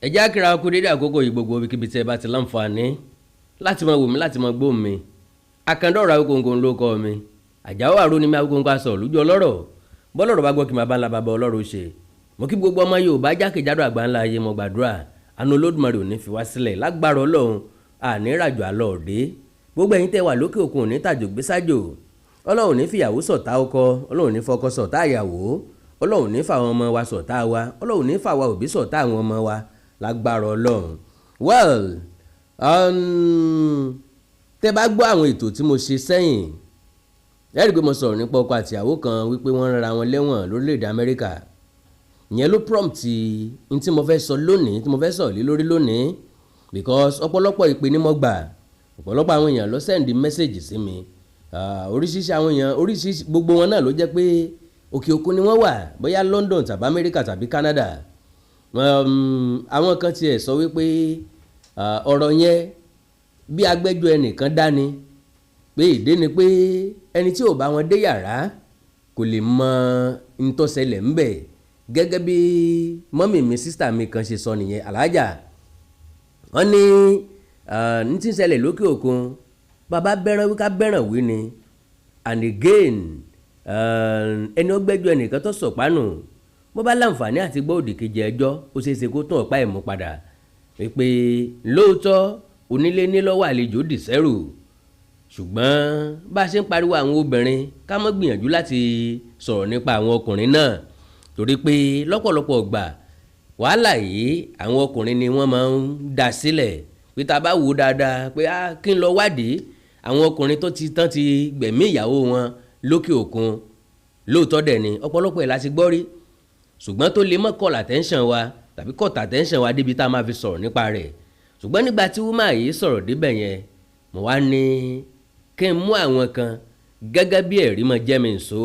ẹ jẹ́ kíra kú dédé àkókò yìí gbogbo ibikíbi tí ẹ bá ti láǹfààní láti máa wò mí láti máa gbọ́ mi. Àkàndọ̀rọ̀ Awikonko ló kọ́ mi. Àjàó àrò ni mi Awikonko aṣọ lójú ọlọ́rọ̀ bọ́lọ́rọ̀ bá gbọ́ kí n máa bá ńlá bàbá ọlọ́rọ̀ ṣe. Mo kí gbogbo ọmọ Yorùbá jákèjádò àgbáńlá ayé mo gbàdúrà àánú Olódùmarè ò ní fi wá sílẹ̀ lágbára Ọlọ́run àní ràjò àlọ́ òde. Gbogbo ẹ̀yin tẹ́ wà lókè òkun ò ní tàjò gbé sájò. Ọlọ́run ní fìyàwó ṣọ̀tá ọkọ, Ọlọ́run ní fọkọ ṣọ̀tá ìyàwó, Ọlọ́run ní fàwọn ọmọ wa ṣọ̀tá wa, Ọlọ́run ní fàwa òbí ṣọ̀tá àwọn ọmọ wa lágbára Ọlọ́run. Well, tẹ́ bá gbọ́ àwọn ètò tí mo ṣe sẹ́yìn ẹ rí pé mo sọ̀rọ̀ nípa ọkọ àti ìyàwó kan wípé wọ́n rán ara wọn lẹ́wọ̀n lórílẹ̀‐èdè Amẹ́ríkà. Ìyẹn ló prompt ní tí mo fẹ́ sọ lónìí, tí mo fẹ́ sọ̀rọ̀ lé lórí lónìí, because ọ̀pọ̀lọpọ̀ ìpè ni mo gbà, ọ̀pọ̀lọpọ̀ àwọn èèyàn ló send message sí mi, oríṣiríṣi àwọn èèyàn oríṣiríṣi gbogbo wọn náà ló jẹ́ pé òkè òkun ni wọ́n wà, bóyá London tàbí Amẹ́ríkà tàbí Canada. Àwọn kan tiẹ̀ sọ wípé ọ̀rọ̀ yẹn bí agbẹ́jọ́ ẹnìkan dání, pé ìdí ni pé ẹni tí ò bá wọn dé yàrá kò lè mọ ntọ́sẹ̀lẹ̀ ńbẹ̀, gẹ́gẹ́ bí mọ́mì mi sísítà mi kan ṣe sọ nìyẹn, alájà. Wọ́n ní ní tí ń ṣẹlẹ̀ lókè òkun bàbá bẹ́ràn wí ká bẹ́ràn wí ni, and again ẹni ó gbẹ́jọ́ ẹnìkan tó sọ̀pánù bó bá láǹfààní àti gbọ́ òdì kejì ẹjọ́ ó ṣeé ṣe kó tún ọ̀pá ẹ̀ mú padà, pé lóòótọ́ onílé ní lọ́wọ́ àlejò dìsẹ́rù, ṣùgbọ́n bá a ṣe ń pariwo àwọn obìnrin ká mọ́ gbìyànjú láti sọ̀rọ̀ nípa àwọn ọkùnrin náà, torí pé lọ́pọ̀lọpọ̀ gbà wàhálà yìí àwọn ọkùnrin ni wọ́n máa ń dá sílẹ̀, pé tá a bá wò dáadáa pé kí n lọ wádìí àwọn ọkùnrin tó ti tán ti gbẹ̀mí ìyàwó wọn lókè òkun, lóòótọ́ dẹ̀ ni ọ̀pọ̀lọpọ̀ ẹ̀ la ti gbọ́ rí, ṣùgbọ́n tó lè mọ́ call attention wa tàbí cut attention wa débi tá a máa fi sọ̀rọ̀ nípa rẹ̀. Ṣùgbọ́n nígbà tí wúmà yìí sọ̀rọ̀ débẹ̀ yẹn mo wá ní kí n mú àwọn kan gẹ́gẹ́ bí ẹ̀rí mọ́ jẹ́ mi nsó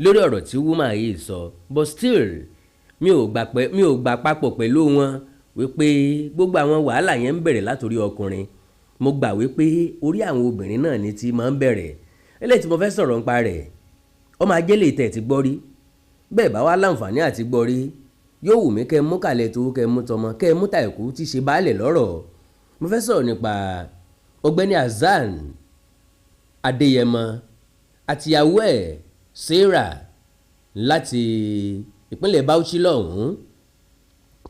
lórí ọ̀rọ̀ tí wúmà yìí sọ, but still mi ò gbà papọ̀ pẹ̀lú wọn wípé gbogbo àwọn wàhálà yẹn ń bẹ̀rẹ̀ látòrí ọkùnrin. Mo gbà wípé orí àwọn obìnrin náà ni ti máa ń bẹ̀rẹ̀. Eléyìí tí mo fẹ́ sọ̀rọ̀ nípa rẹ̀ ọmọ ajẹ́lẹ̀ tẹ̀ ti gbọ́ rí, bẹ́ẹ̀ bá wá láǹfààní àti gbọ́ rí yóò wù mí kẹ́ mú kàlẹ̀ tó kẹ́ mú tọmọ kẹ́ mú tàìkú tí ṣe baálẹ̀ lọ́rọ̀. Mo fẹ́ sọ̀rọ̀ nípa ọ̀gbẹ́ni HASSAN Adéyẹmọ àtìyàwó ẹ̀ Sarah láti ìpínlẹ̀ Bauchi lọ́hùn-ún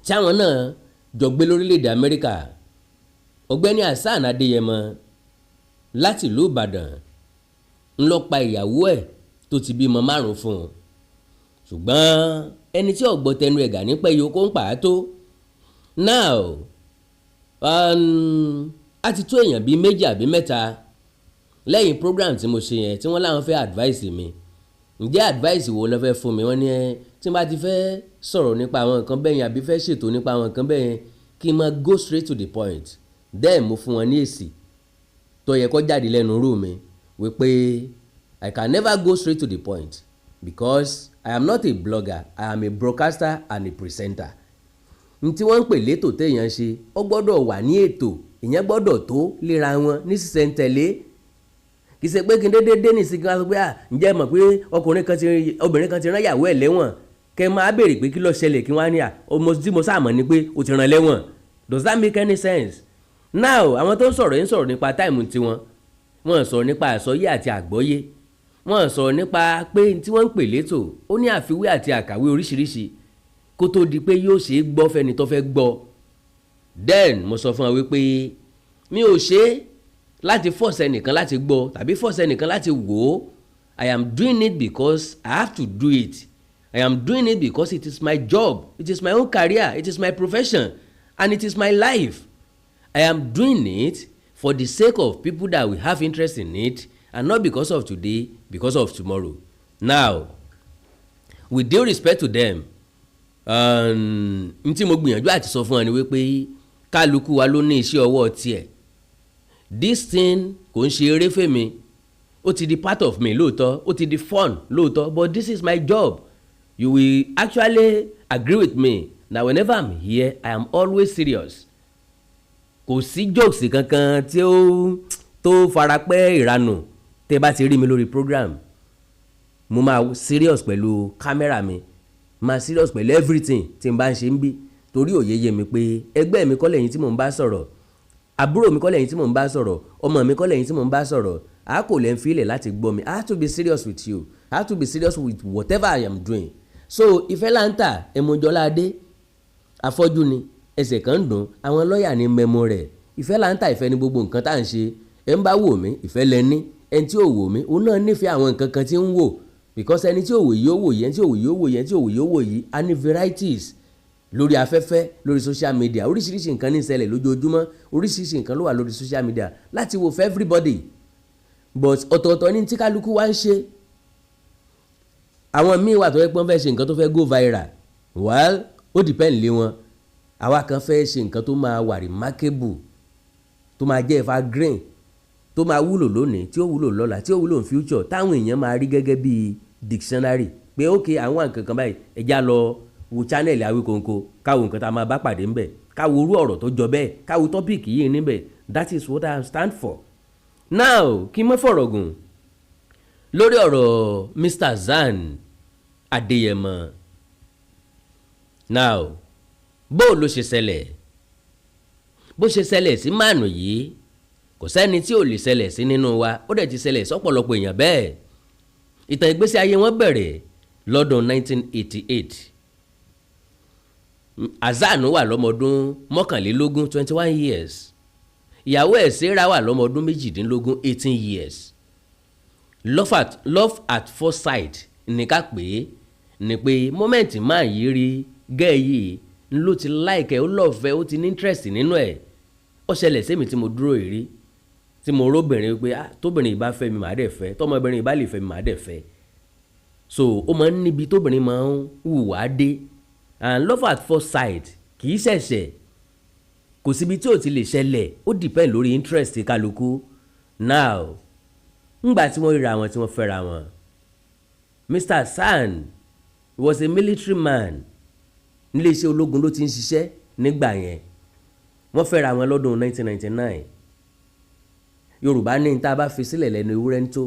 tí àwọn náà jọ gbé lórílẹ̀‐èdè Amẹ́ríkà. ọ̀gbẹ́ni HASSAN Adéyẹmọ láti ìlú Ìbàdàn ńlọ pa ìyàwó ẹ̀ tó ti bímọ 5 fún un, ṣùgbọ́n ẹni tí ọ̀gbọ́ tẹnu ẹ̀gà nípa ìyókò ń pa á tó. Now a ti tó èèyàn bíi 2 àbí 3 lẹ́yìn program tí mo ṣe yẹn tí wọ́n láwọn fẹ́ advice mi. Ǹjẹ́ advice wo ló fẹ́ fún mi? Wọ́n ní tí n bá ti fẹ́ sọ̀rọ̀ nípa àwọn nǹkan bẹ́ẹ̀ yẹn àbí fẹ́ ṣètò nípa àwọn nǹkan bẹ́ẹ̀ yẹn kí n máa go straight to the point. Then mo fún wọn ní èsì tó yẹ kó jáde lẹ́nu rú mi wípé I can never go straight to the point because I am not a blogger, I am a broadcaster and a presenter. N tí wọ́n ń pè létò téèyàn ṣe ó gbọ́dọ̀ wà ní ètò, ìyẹn gbọ́dọ̀ tó léra wọn ní sísẹ̀ntẹ̀lé. Kì í ṣe pé kí n dédé ní ìsìnkú wọn sọ pé ǹjẹ́ mọ̀ pé obìnrin kan ti rán ìyàwó ẹ̀ lẹ́wọ̀n, kẹ́ máa béèrè pé kí ló ṣẹlẹ̀ kí wọ́n á ní tí mo sáà mọ̀ ni pé o ti rán lẹ́wọ̀n. Does that make any sense? Now àwọn tó ń sọ̀rọ̀ nípa táìmù tiwọn, wọ́n sọ̀rọ̀ nípa àsọyé àti àgbọ́yé, wọ́n sọ̀rọ̀ nípa pé tí wọ́n ń pè létò ó ní àfiwé àti àkàwé oríṣiríṣi kó tó di pé yóò ṣe é gbọ́ fẹ́ni tó fẹ́ gbọ́. Then mo sọ fún wọn wípé mi ò ṣe é láti force ẹnìkan láti gbọ́ tàbí force ẹnìkan láti wò ó. I am doing it because I have to do it. I am doing it because it is my job, it is my own career, it is my profession and it is my life. I am doing it for the sake of people that will have interest in it and not because of today, because of tomorrow. Now, with due respect to them, n tí mo gbìyànjú àti sọ fún wọn ni wípé kálukú wa ló ní iṣẹ́ ọwọ́ tiẹ̀. This thing kò ń ṣe eré fèmí, ó ti di part of me lóòótọ́, ó ti di fun lóòótọ́, but this is my job. You will actually agree with me that whenever I'm here, I am always serious. Kò sí jokes kankan tí ó tó farapẹ́ ìranù tẹ́ bá ti rí mi lórí program. Mo máa serious pẹ̀lú kámẹ́rà mi, máa serious pẹ̀lú everything tí n bá ń ṣe ń bí. torí òye yé mi pé ẹgbẹ́ mi kọ́ lẹ́yìn tí mò ń bá sọ̀rọ̀, àbúrò mi kọ́ lẹ́yìn tí mò ń bá sọ̀rọ̀, ọmọ mi kọ́ lẹ́yìn tí mò ń bá sọ̀rọ̀, a kò lẹ́ ń filẹ̀ láti gbọ́ mi. I have to be serious with you. I have to be serious with whatever I am doing. So ìfẹ́ là ń tà Ẹ̀mọ́jọ́ládé afọ́jú ni ẹsẹ̀ kan ń dùn àwọn lọ́ọ̀yà ní mẹ́mọ́ rẹ̀. Ìfẹ́ là ń tà, ìfẹ́ ni gbogbo nǹkan tá à ń ṣe. Ẹ ń bá wò mí ìfẹ́ lẹ ní, ẹni tí ò wò mí òun náà nífẹ̀ẹ́ àwọn nǹkan kan tí ń wò, because ẹni tí ò wò yìí ó wò yìí, ẹni tí ò wò yìí ó wò yìí, ẹni tí ò wò yìí ó wò yìí. A ní varieties lórí afẹ́fẹ́, lórí social media, oríṣiríṣi nǹkan ní ṣẹlẹ̀ lójoojúmọ́, oríṣiríṣi nǹkan ló wà lórí social media láti wò for everybody, but ọ̀tọ̀ọ̀tọ̀ ní tí kálukú wá ń ṣe. Àwọn míì wà tó fẹ́ pọ́n fẹ́ ṣe nǹkan tó fẹ́ go viral, well ó depend lé wọn. Àwa kan fẹ́ ṣe nǹkan tó máa wà remarkable, tó máa jẹ́ evergreen, tó máa wúlò lónìí, tí ó wúlò lọ́la, tí ó wúlò in future, táwọn èèyàn máa rí gẹ́gẹ́ bí dictionary pé ok àwọn nǹkan kan báyìí ẹja lọ wo channel Awikonko káwo nǹkan tá a máa bá pàdé ńbẹ̀, káwo orú ọ̀rọ̀ tó jọ bẹ́ẹ̀, káwo topic yìí níbẹ̀. That is what I stand for. Now kí n má fọ̀rọ̀ gùn lórí ọ̀rọ̀ Mr. Zan Adéyẹmọ. Now bó ló ṣe ṣẹlẹ̀, bó ṣe ṣẹlẹ̀ sí máànù yìí kò sẹ́ni tí ò lè ṣẹlẹ̀ sí nínú wa, ó dẹ̀ ti ṣẹlẹ̀ sọ́pọ̀lọpọ̀ èèyàn bẹ́ẹ̀. Ìtàn ìgbésí ayé wọn bẹ̀rẹ̀ lọ́dún 1988. HASSAN wà lọ́mọdún 21 21 years. Ìyàwó ẹ̀ Sarah wà lọ́mọdún 18 18 years. Love at first sight ní ká pè é, ní pé mọ́mẹ́ǹtì máa yí rí gẹ́ẹ̀ yìí ló ti láìkẹ́, ó lọ́ọ̀fẹ́, ó ti ní interest nínú ẹ̀. Ó ṣẹlẹ̀ sẹ́mi tí mo dúró ìrí, tí mo róbìnrin pé tóbìnrin ìbá fẹ́ mi màá dẹ̀ fẹ́, tọ́mọbìnrin ìbá lè fẹ́ mi màá dẹ̀ fẹ́. So ó máa ń níbi tóbìnrin máa ń hùwà dé, and love at first sight kì í ṣẹ̀ṣẹ̀, kò síbi tí ò ti lè ṣẹlẹ̀, ó depend lórí interest kálukú. Now ńgbà tí wọ́n ríra wọn tí wọ́n fẹ́ra wọn, Mr. HASSAN was a military man, níléeṣẹ́ ológun ló ti ń ṣiṣẹ́ nígbà yẹn. Wọ́n fẹ́ra wọn lọ́dún 1999. Yorùbá ní níta bá fi sílẹ̀ lẹ́nu ewúrẹ́ ń tó,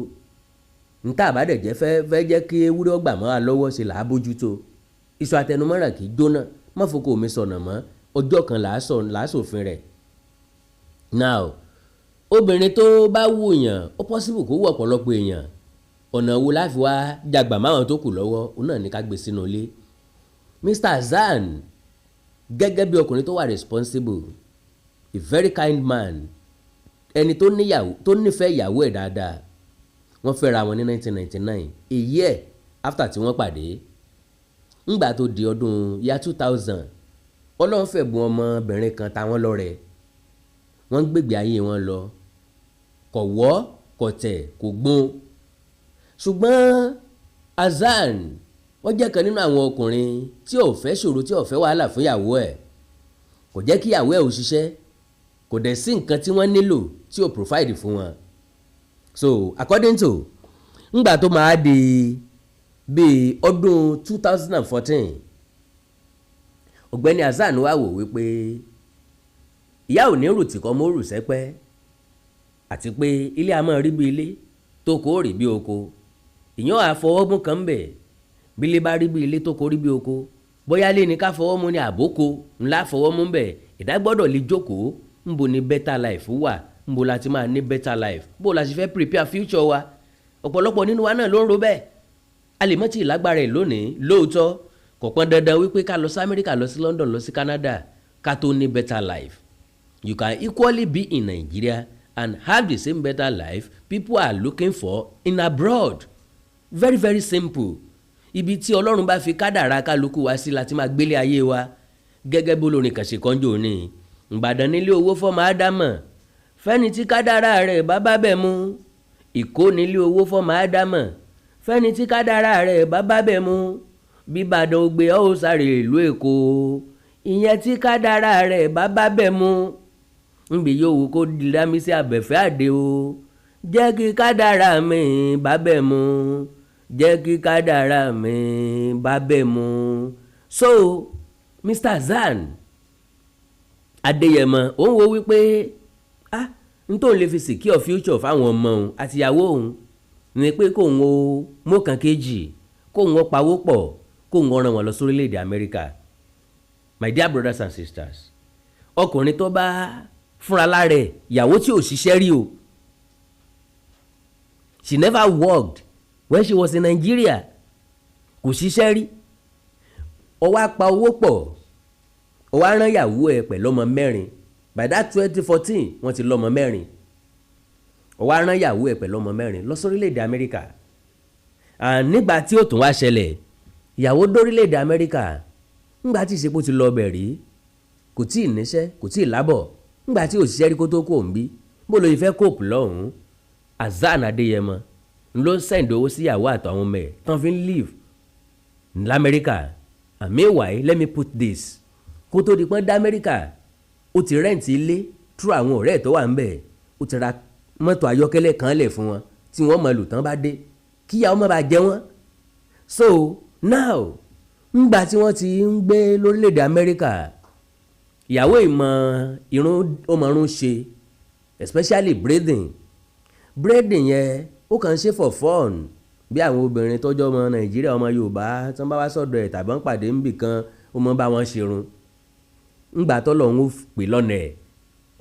níta bá dẹ̀ jẹ́ fẹ́ jẹ́ kí ewúrẹ́ ọgbà mọ́ wa lọ́wọ́ ṣe là á bójútó. Iṣu àtẹnumọ́ràn kì í jóná, má foko mi sọ̀nà mọ́, ọjọ́ kan là á sòfin rẹ̀. Now obìnrin tó bá wù yàn ó possible kó wù ọ̀pọ̀lọpọ̀ èèyàn. Ọ̀nà wo láfi wá jàgbà máwọn tó kù lọ́wọ́, òun náà ní ká gbé sínú ilé. Mr. HASSAN gẹ́gẹ́ bí ọkùnrin tó wà responsible, a very kind man, ẹni tó nífẹ̀ẹ́ ìyàwó ẹ̀ dáadáa. Wọ́n fẹ́ra wọn ní 1999, a year after tí wọ́n pàdé. Ńgbà tó di ọdún year 2000, Ọlọ́run fẹ̀bùn ọmọbìnrin kan ta wọ́n lọ́rẹ. Wọ́n ń gbègbè ayé wọn lọ, kò wọ́ kò tẹ̀ kò gbọ́n. Ṣùgbọ́n HASSAN wọ́n jẹ́ kan nínú àwọn ọkùnrin tí ò fẹ́ ṣòro, tí ò fẹ́ wàhálà fún ìyàwó ẹ̀. Kò jẹ́ kí ìyàwó ẹ̀ ò ṣiṣẹ́, kò dẹ̀ sí nǹkan tí wọ́n nílò tí ò provide fún wọn. So according to ńgbà tó máa di bíi ọdún 2014, ọ̀gbẹ́ni HASSAN wá wò wípé ìyá ò ní rù tí kò mọ́ rù sẹ́pẹ́, àti pé ilé a máa rí bí ilé, tó kó rí bí oko. Ìyàn àfọwọ́mú kan ń bẹ̀, bí ilé bá rí bí ilé tó kó rí bí oko, bóyá lé ní ká fọwọ́mú ní àbókò ńlá fọwọ́mú ń bẹ̀. Ìdá gbọ́dọ̀ lè jókòó, ńbo ni better life wà, ńbo la ti máa ní better life, bó la ṣe fẹ́ prepare future wa. Ọ̀pọ̀lọpọ̀ nínú wa náà ló ń ro bẹ́ẹ̀. A lè mọ̀ tí ìlágbára ẹ̀ lónìí, lóòótọ́ kò pọn dandan wípé ká lọ sí Amẹ́ríkà, lọ sí London, lọ sí Canada ká tó ní better life. You can equally be in Nigeria and have the same better life people are looking for in abroad. Very very simple. Ibi tí Ọlọ́run bá fi kádàrá kálukú wá sí láti máa gbélé ayé wa. Gẹ́gẹ́ bó lórin kan ṣe kọ́njò ní Ìbàdàn nílé owó fọ́mọ Ádámọ̀, fẹ́ni tí kádàrá rẹ̀ bá bá bẹ̀ mú. Ìkó nílé owó fọ́mọ Ádámọ̀, fẹ́ni tí kádàrá rẹ̀ bá bá bẹ̀ mú. Bí Ìbàdàn ògbé ọ́ ò sáré ìlú Èkó, ìyẹn tí kádàrá rẹ̀ bá bá bẹ̀ mú. Nbí yóò wù kó dìlámí sí abẹ̀fẹ́ àdé o, jẹ́ kí kádàrá mi bá bẹ̀ mú, jẹ́ kí kádàrá mi bá bẹ̀ mú. So Mr. HASSAN Adéyẹmọ òun wo wípé n tó lè fi secure future fáwọn ọmọ òun àtìyàwó òun ní pé kóun ó mọ́kàn kejì, kóun ó pawó pọ̀, kóun ó rán wọn lọ sórílẹ̀-èdè Amẹ́ríkà. my dear brothers and sisters, ọkùnrin tó bá fúnra lára ẹ̀ ìyàwó tí ò ṣiṣẹ́ rí o, she never worked when she was in Nigeria, kò ṣiṣẹ́ rí, ó wá pa owó pọ̀, ó wá rán ìyàwó ẹ̀ pẹ̀lú ọmọ mẹ́rin. By that 2014 wọ́n ti lọ́mọ mẹ́rin, ó wá rán ìyàwó ẹ̀ pẹ̀lú ọmọ mẹ́rin lọ sórílẹ̀-èdè Amẹ́ríkà. Nígbà tí ó tún wá ṣẹlẹ̀, ìyàwó dórílẹ̀-èdè Amẹ́ríkà ńgbà tí ìṣepò ti lọ bẹ̀ rí, kò tí ì níṣẹ́, kò tí ì lábọ̀, ńgbà tí òṣìṣẹ́ rí kó tó kó ń bí, bó ló fẹ́ kóòpù lọ́hùn-ún. HASSAN Adéyẹmọ ló ń sẹ́ǹdì owó sí ìyàwó àtàwọn ọmọ ẹ̀ tán fi ń live l'Amẹ́ríkà. And meanwhile, let me put this, kó tó di pọ́n dá Amẹ́ríkà, ó ti rẹ́ǹtì ilé through àwọn ọ̀rẹ́ ẹ̀ tó wà ń bẹ̀, ó ti ra mọ́tò ayọ́kẹ́lẹ́ kan lẹ̀ fún wọn tí wọ́n mọ̀ lò tán bá dé kí ìyàwó má bàa jẹ wọ́n. So now ńgbà tí wọ́n ti ń gbé lórílẹ̀‐èdè Amẹ́ríkà, ìyàwó ìmọ̀ irun ó mọ̀ irun ṣe, especially braiding yẹn ó kàn ń ṣe for fun, bí àwọn obìnrin tọ́jọ́ ọmọ Nàìjíríà ọmọ Yorùbá tí wọ́n bá wá sọ́dọ̀ ẹ̀ tàbí wọ́n pàdé níbì kan ó mọ̀ bá wọn ṣerun. ńgbà tọ́lọ́run ó pè lọ́nà ẹ̀,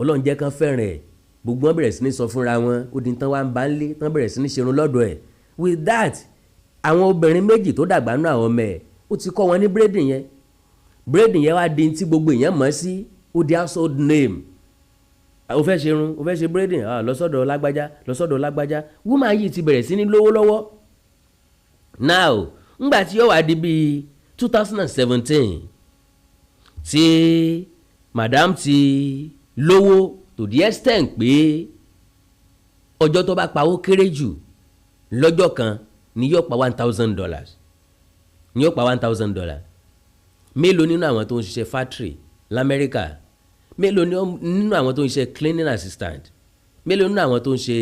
Ọlọ́run jẹ́ kán fẹ́ràn ẹ̀, gbogbo wọn bẹ̀rẹ̀ sí ní sọ fúnra wọn, ó di tán wá ń bá ń lé tán bẹ̀rẹ̀ sí ní ṣerun lọ́dọ̀ ẹ̀. With that, àwọn obìnrin méjì tó dàgbà nínú àwọn ọmọ ẹ̀ ó ti kọ́ wọn ní braiding yẹn wá di tí gbogbo èèyàn mọ̀ sí, ó di household name. ó fẹ́ ṣerun, ó fẹ́ ṣe braiding, lọ sọ́dọ̀ lágbájá. Woman yìí ti bẹ̀rẹ̀ sí ní lówó lọ́wọ́. Now ńgbà tí yóò wá di bíi 2017 tí madam ti lówó to the extent pé ọjọ́ tó bá pawó kéré jù lọ́jọ́ kan ni yóò pa $1,000, ni yóò pa $1,000. Mélòó nínú àwọn tó ń ṣiṣẹ́ factory l'Amẹ́ríkà, mélòó nínú àwọn tó ń ṣiṣẹ́ cleaning assistant, mélòó nínú àwọn tó ń ṣe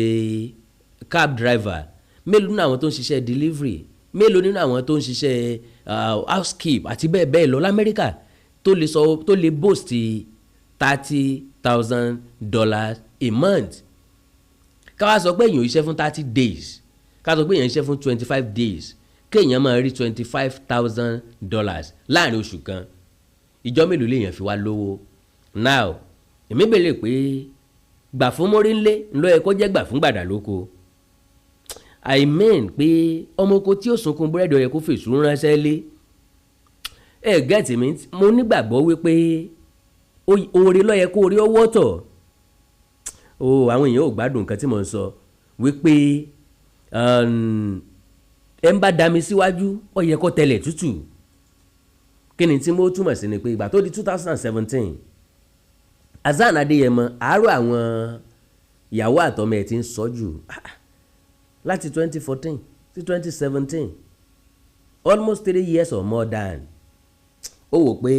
cab driver, mélòó nínú àwọn tó ń ṣiṣẹ́ delivery, mélòó nínú àwọn tó ń ṣiṣẹ́ housekeep àti bẹ́ẹ̀ bẹ́ẹ̀ lọ l'Amẹ́ríkà tó lè boast $30,000 a month. Ká wá sọ pé èèyàn iṣẹ́ fún 30 days, ká sọ pé èèyàn iṣẹ́ fún 25 days, kéèyàn máa rí $25,000 láàrin oṣù kan. Ìjọ́ mélòó lèèyàn fi wá lówó? Now èmi bèèrè pé gbà fún mórí ńlé ńlọ ẹ kó jẹ́ gbà fún gbàdà lóko. I mean pé ọmọ oko tí ó sunkún búrẹ́dì ó yẹ kó fèsù ránṣẹ́ lé. Gẹ́tì mi, mo nígbàgbọ́ wípé oore ló yẹ kó orí ọwọ́ tọ̀. Àwọn èèyàn ò gbádùn nǹkan tí mo ń sọ wípé ẹ ń bá dami síwájú ó yẹ kó tẹlẹ̀ tútù. Kí ni tí mo túmọ̀ sí ni pé ìgbà tó di 2017, HASSAN Adéyẹmọ àárọ̀ àwọn ìyàwó àtọmọ ẹ̀ ti ń sọ jù láti 2014 sí 2017, almost 3 years or more than. Ó wò pé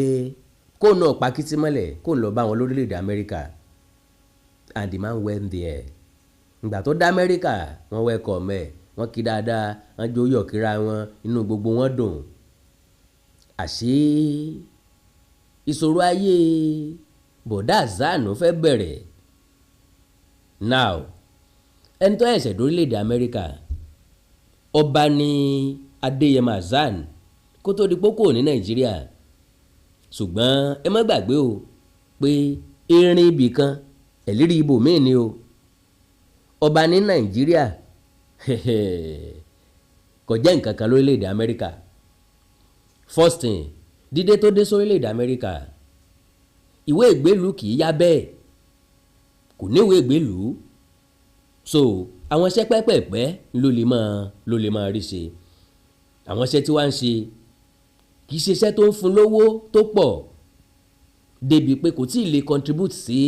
kó náà pa kìtì mọ́lẹ̀ kó lọ bá wọn lórílẹ̀‐èdè Amẹ́ríkà, and the man went there. Ìgbà tó dá Amẹ́ríkà wọ́n welcome ẹ̀, wọ́n kí dáadáa, wọ́n jó yọ̀ kíra wọn, inú gbogbo wọn dùn. Àṣé ìṣòro ayé bọ̀dá HASSAN fẹ́ bẹ̀rẹ̀. Now ẹni tó ẹ̀ṣẹ̀ dórílẹ̀‐èdè Amẹ́ríkà, ọba ní Adéyẹmọ HASSAN kó tó di pókó ní Nàìjíríà. Ṣùgbọ́n ẹ má gbàgbé o pé erin ibì kan ẹ̀lírí ibò míì ni o. Ọba ní Nàìjíríà kò jẹ́ nǹkan kan lórílẹ̀‐èdè Amẹ́ríkà. First thing, dídé tó dé sórílẹ̀‐èdè Amẹ́ríkà, ìwé ìgbélùú kì í yá bẹ́ẹ̀, kò ní ìwé ìgbélùú. So àwọn iṣẹ́ pẹ́pẹ̀pẹ́ ló lè máa rí ṣe. Àwọn iṣẹ́ tí wàá ń ṣe kì í ṣe iṣẹ́ tó ń fún lówó tó pọ̀ débi pé kò tí ì lè contribute sí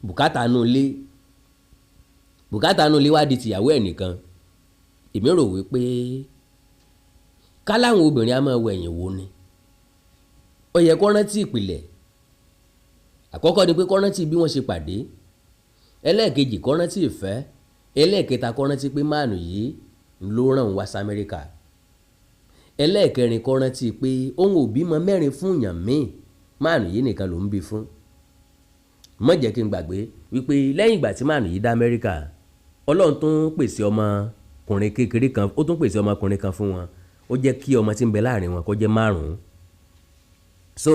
bùkátà inú ilé. Bùkátà inú ilé wá di tìyàwó ẹ̀ nìkan. Èmi rò wípé ká láwọn obìnrin á máa wọ ẹ̀yìn wo ni. Ó yẹ kó rántí ìpìlẹ̀. Àkọ́kọ́ ni pé kó rántí bí wọ́n ṣe pàdé. Ẹlẹ́ẹ̀kejì kó rántí ìfẹ́. Ẹlẹ́ẹ̀kẹta kó rántí pé máàlù yìí ló ràn wá sí Amẹ́ríkà. Ẹlẹ́ẹ̀kẹrin kó rántí pé òun ò bímọ mẹ́rin fún èèyàn míì, máàlù yìí nìkan ló ń bí fún. Má jẹ́ kí n gbàgbé wípé lẹ́yìn ìgbà tí máàlù yìí dá Amẹ́ríkà, Ọlọ́run tún pèsè ọmọkùnrin kékeré kan, ó tún pèsè ọmọkùnrin kan fún wọn. Ó jẹ́ kí ọmọ tí ń bẹ láàrin wọn kó jẹ́ 5. So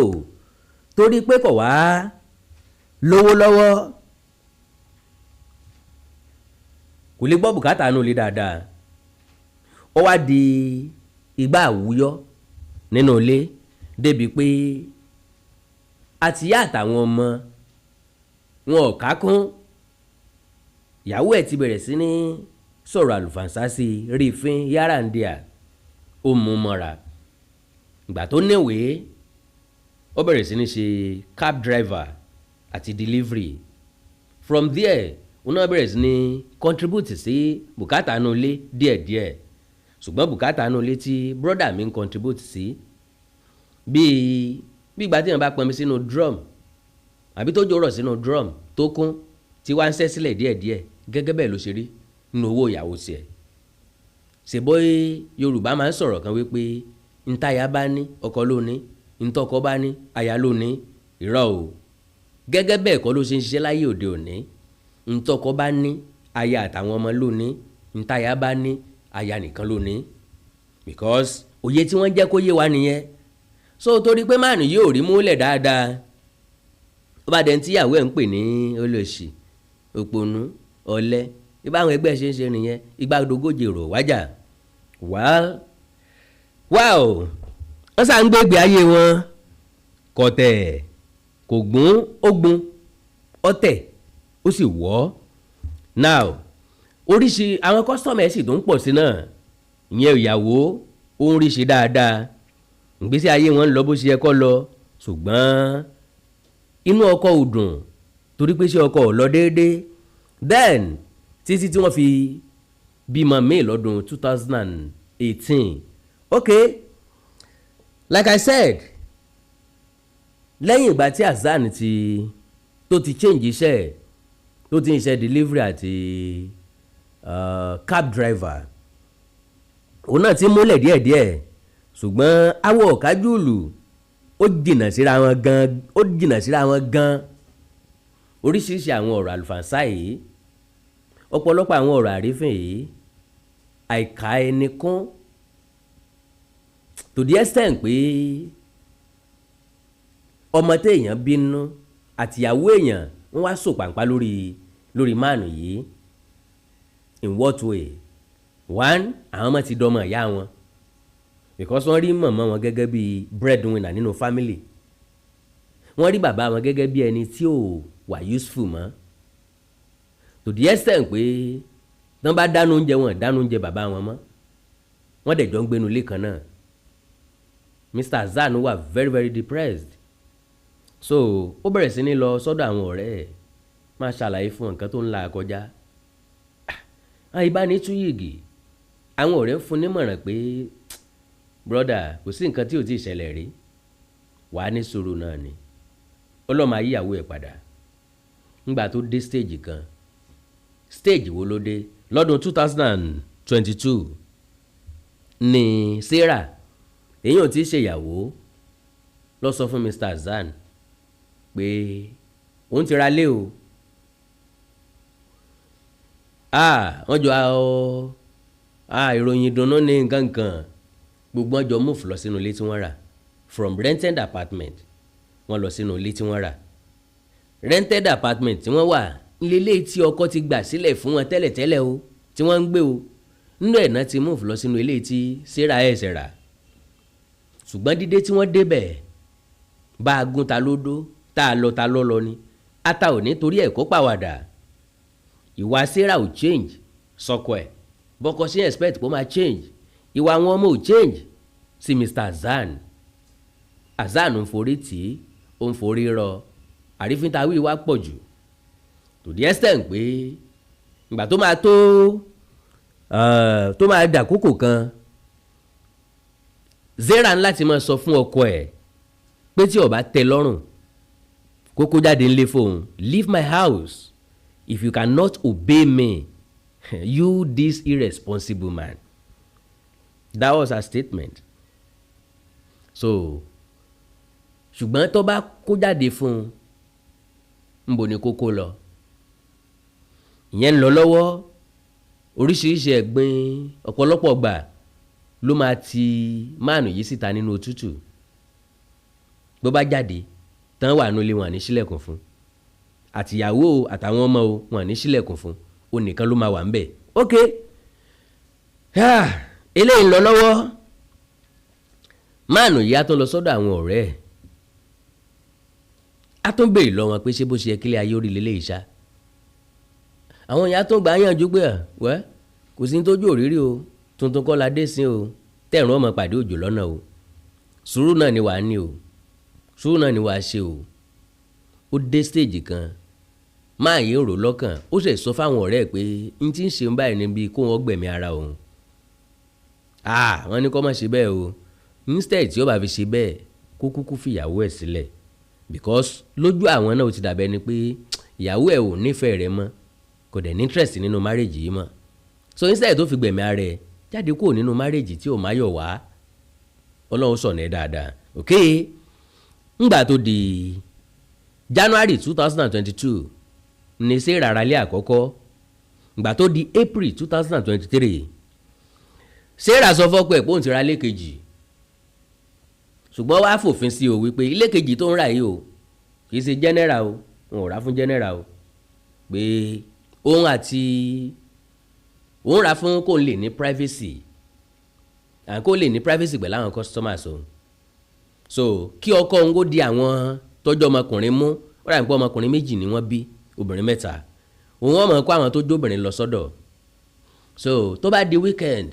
torí pé kò wá lówó lọ́wọ́ kò lè gbọ́ bùkátà nù lé dáadáa, ó wá di igbá àwúyọ́ nínú ilé débi pé àtìyá àtàwọn ọmọ wọn ò kákún. Ìyàwó ẹ̀ ti bẹ̀rẹ̀ sí ní sọ̀rọ̀ àlùfàǹsá sí rí fín yàrá ń dìà ó mú mọ́ra. Ìgbà tó níwèé ó bẹ̀rẹ̀ sí ní ṣe cab driver àti delivery. From there ó náà bẹ̀rẹ̀ sí ní contribute sí bùkátà nù ilé díẹ̀díẹ̀, ṣùgbọ́n bùkátà nù ilé tí brother mi ń contribute sí bí ìgbà tí èèyàn bá pọnmi sínú drum àbí tó jòrọ̀ sínú drum tó kún tí wá ń ṣẹ́ sílẹ̀ díẹ̀díẹ̀, gẹ́gẹ́ bẹ́ẹ̀ ló ṣe rí nínú owó ìyàwó tiẹ̀. ṣèbọ́ Yorùbá máa ń sọ̀rọ̀ kan wípé ntáyà bá ní ọkọ ló ní, ntọ́kọ bá ní aya ló ní. Irọ́ o, gẹ́gẹ́ bẹ́ẹ̀ kọ́ ló ṣe ń ṣiṣẹ́ láyé òde òní. Ntọ́kọ bá ní aya àtàwọn ọmọ ló ní, ntáyà bá ní aya nìkan ló ní, because òye tí wọ́n jẹ́ kó yé wa nìyẹn. So torí pé máàlù yóò rí múlẹ̀ dáadáa, ó bá dẹni tíyàwó ẹ̀ ń pè ní olóṣì, òpònú, ọ̀lẹ, ibà àwọn ẹgbẹ́ ṣe ń ṣe nìyẹn, igba dogójì rò wájà. Wow, wọ́n sá ń gbégbé ayé wọn kọ̀tẹ̀ kò gbún ó gbun ọ̀tẹ̀ ó sì wọ́. Now oríṣi àwọn kọ́sítọ́mù ẹ̀ sì tó ń pọ̀ sí náà, ìyẹn ìyàwó ó ń rí ṣe dáadáa, ìgbésí ayé wọn ń lọ bó ṣe yẹ kó lọ, ṣùgbọ́n inú ọkọ ò dùn torí pé ṣé ọkọ ò lọ déédéé. Then títí tí wọ́n fi bímọ May lọ́dún 2018. Okay, like I said, lẹ́yìn ìgbà tí HASSAN tó ti change iṣẹ́, tó ti ń ṣe delivery àti cab driver, òun náà ti múlẹ̀ díẹ̀díẹ̀, ṣùgbọ́n awọ ọ̀kájúlù ó jìnnà síra wọn gan. Oríṣiríṣi àwọn ọ̀rọ̀ àlùfàǹsá yìí, ọ̀pọ̀lọpọ̀ àwọn ọ̀rọ̀ àrífín yìí, àìkà ẹni kún to the extent pé ọmọ téèyàn bínú àtìyàwó èèyàn wọ́n wá sò pàǹpá lórí máàlù yìí. In what way? One, àwọn ọmọ ti dọmọ ìyá wọn, because wọ́n rí mọ̀mọ́ wọn gẹ́gẹ́ bí breadwinner nínú family, wọ́n rí bàbá wọn gẹ́gẹ́ bí ẹni tí ò wà useful mọ́, to the extent pé tán bá dáná oúnjẹ wọn dáná oúnjẹ bàbá wọn mọ́, wọ́n dẹ̀ jọ ń gbénu ilé kan náà. Mr. HASSAN wà very very depressed, so ó bẹ̀rẹ̀ sí ní lọ sọ́dọ̀ àwọn ọ̀rẹ́ ẹ̀ máa ṣàlàyé fún nǹkan tó ń la kọjá. Ìbánitúyìgì àwọn ọ̀rẹ́ ń fún nímọ̀ràn pé brother, kò sí nǹkan tí ò tí ì ṣẹlẹ̀ rí, wàá ní sùúrù náà ni. Ọlọ́mọ ayíyàwó ẹ̀ padà ńgbà tó dé stage kan. Stage wo ló dé? Lọ́dún 2022 ni Sarah, èyí ò tí ì ṣèyàwó, lọ sọ fún Mr. HASSAN pé òun ti ra lé o. Wọ́n jọ ìròyìn ìdùnnú ní nǹkan gbogbo wọn jọ move lọ sínú ilé tí wọ́n rà. From rented apartment wọ́n lọ sínú ilé tí wọ́n rà. Rented apartment tí wọ́n wà nílé tí ọkọ ti gbà sílẹ̀ fún wọn tẹ́lẹ̀tẹ́lẹ̀ o, tí wọ́n ń gbé o, nínú ẹ̀ náà ti move lọ sínú ilé tí Sarah ẹ̀sẹ̀ rà. Ṣùgbọ́n dídé tí wọ́n débẹ̀, bá a gún ta ló dó, tá a lọ ta lọ́lọ ni, ata ò ní torí ẹ̀ kó pàwàdà. Ìwà Sarah ò change sọ́kọ ẹ̀, bọ́kọ sí expect kó máa change. Ìwà àwọn ọmọ ò change sí Mr. HASSAN. HASSAN ń forí tì í, ó ń forí rọ, àrífín ta wí wá pọ̀ jù to the extent pé ìgbà tó máa dàkókò kan, Sarah ńlá ti máa sọ fún ọkọ ẹ̀ pé tí ó bá tẹ́ lọ́rùn kókó jáde ńlé fóun, leave my house if you cannot obey me, you this irresponsible man. That was her statement. So ṣùgbọ́n tó bá kó jáde fún un, ńbo ni kókó lọ? Ìyẹn ń lọ lọ́wọ́. Oríṣiríṣi ẹ̀gbin ọ̀pọ̀lọpọ̀ gbà ló máa ti máàlù yìí síta nínú òtútù. Bó bá jáde tán wà nulẹ̀ wọn ní ṣílẹ̀kùn fún àtìyàwó àtàwọn ọmọ o wọn ní ṣílẹ̀kùn fún o nìkan ló máa wà ń bẹ̀. ok eléyìí ń lọ lọ́wọ́ máàlù yìí á tún lọ sọ́dọ̀ àwọn ọ̀rẹ́ ẹ̀ á tún béèrè lọ wọn pé ṣé bó ṣe yẹ kílẹ̀ ayé orí lélẹ́yìí ṣá. àwọn ìyá tó gbà á yànjú pé wẹ́ kò sí ní tójú òrírí o tuntun kọ́ la dé sí o tẹ̀rùn ọmọ pàdé òjò lọ́nà o sùúrù náà ni wàá ní o sùúrù náà ni wàá ṣe o. ó dé stage kan máa yé rò lọ́kàn ó sì sọ fáwọn ọ̀rẹ́ ẹ̀ pé n ti ń ṣe báyìí níbi kó wọ́n gbẹ̀mí ara òun. wọ́n ní kó má ṣe bẹ́ẹ̀ o instead tí ó bá fi ṣe bẹ́ẹ̀ kó kúkú fi ìyàwó ẹ̀ sílẹ̀ because lójú àwọn náà ó ti dàbẹ́ ni pé ìyàwó ẹ̀ ò nífẹ̀ẹ́ rẹ̀ mọ́ kò dẹ̀ ní interest nínú marriage yìí mọ́ so instead tó fi gbẹ̀mí ara ẹ̀ jáde kúrò nínú marriage tí ò máyọ̀ wá ọlọ́run sọ̀nà ẹ̀ dáadáa ok ńgbà tó di January 2022 ní Sarah ralé àkọ́kọ́ ńgbà tó di April 2023 Sarah sọ fọ́kọ ẹ̀ pé òun ti ralé kejì ṣùgbọ́n wàá fòfin sí o wípé ilé kejì tó ń rà yìí o kì í ṣe general o wọn ò rà fún general o pé òun rà fún kó lè ní privacy kó lè ní privacy pẹ̀lú àwọn customers o so kí ọkọ òun kó di àwọn tọ́jú ọmọkùnrin mú ó rà ní pé ọmọkùnrin méjì ni wọ́n bí obìnrin mẹ́ta òun ọmọ kó àwọn tó jóbìnrin lọ sọ́dọ̀ so tó bá di weekend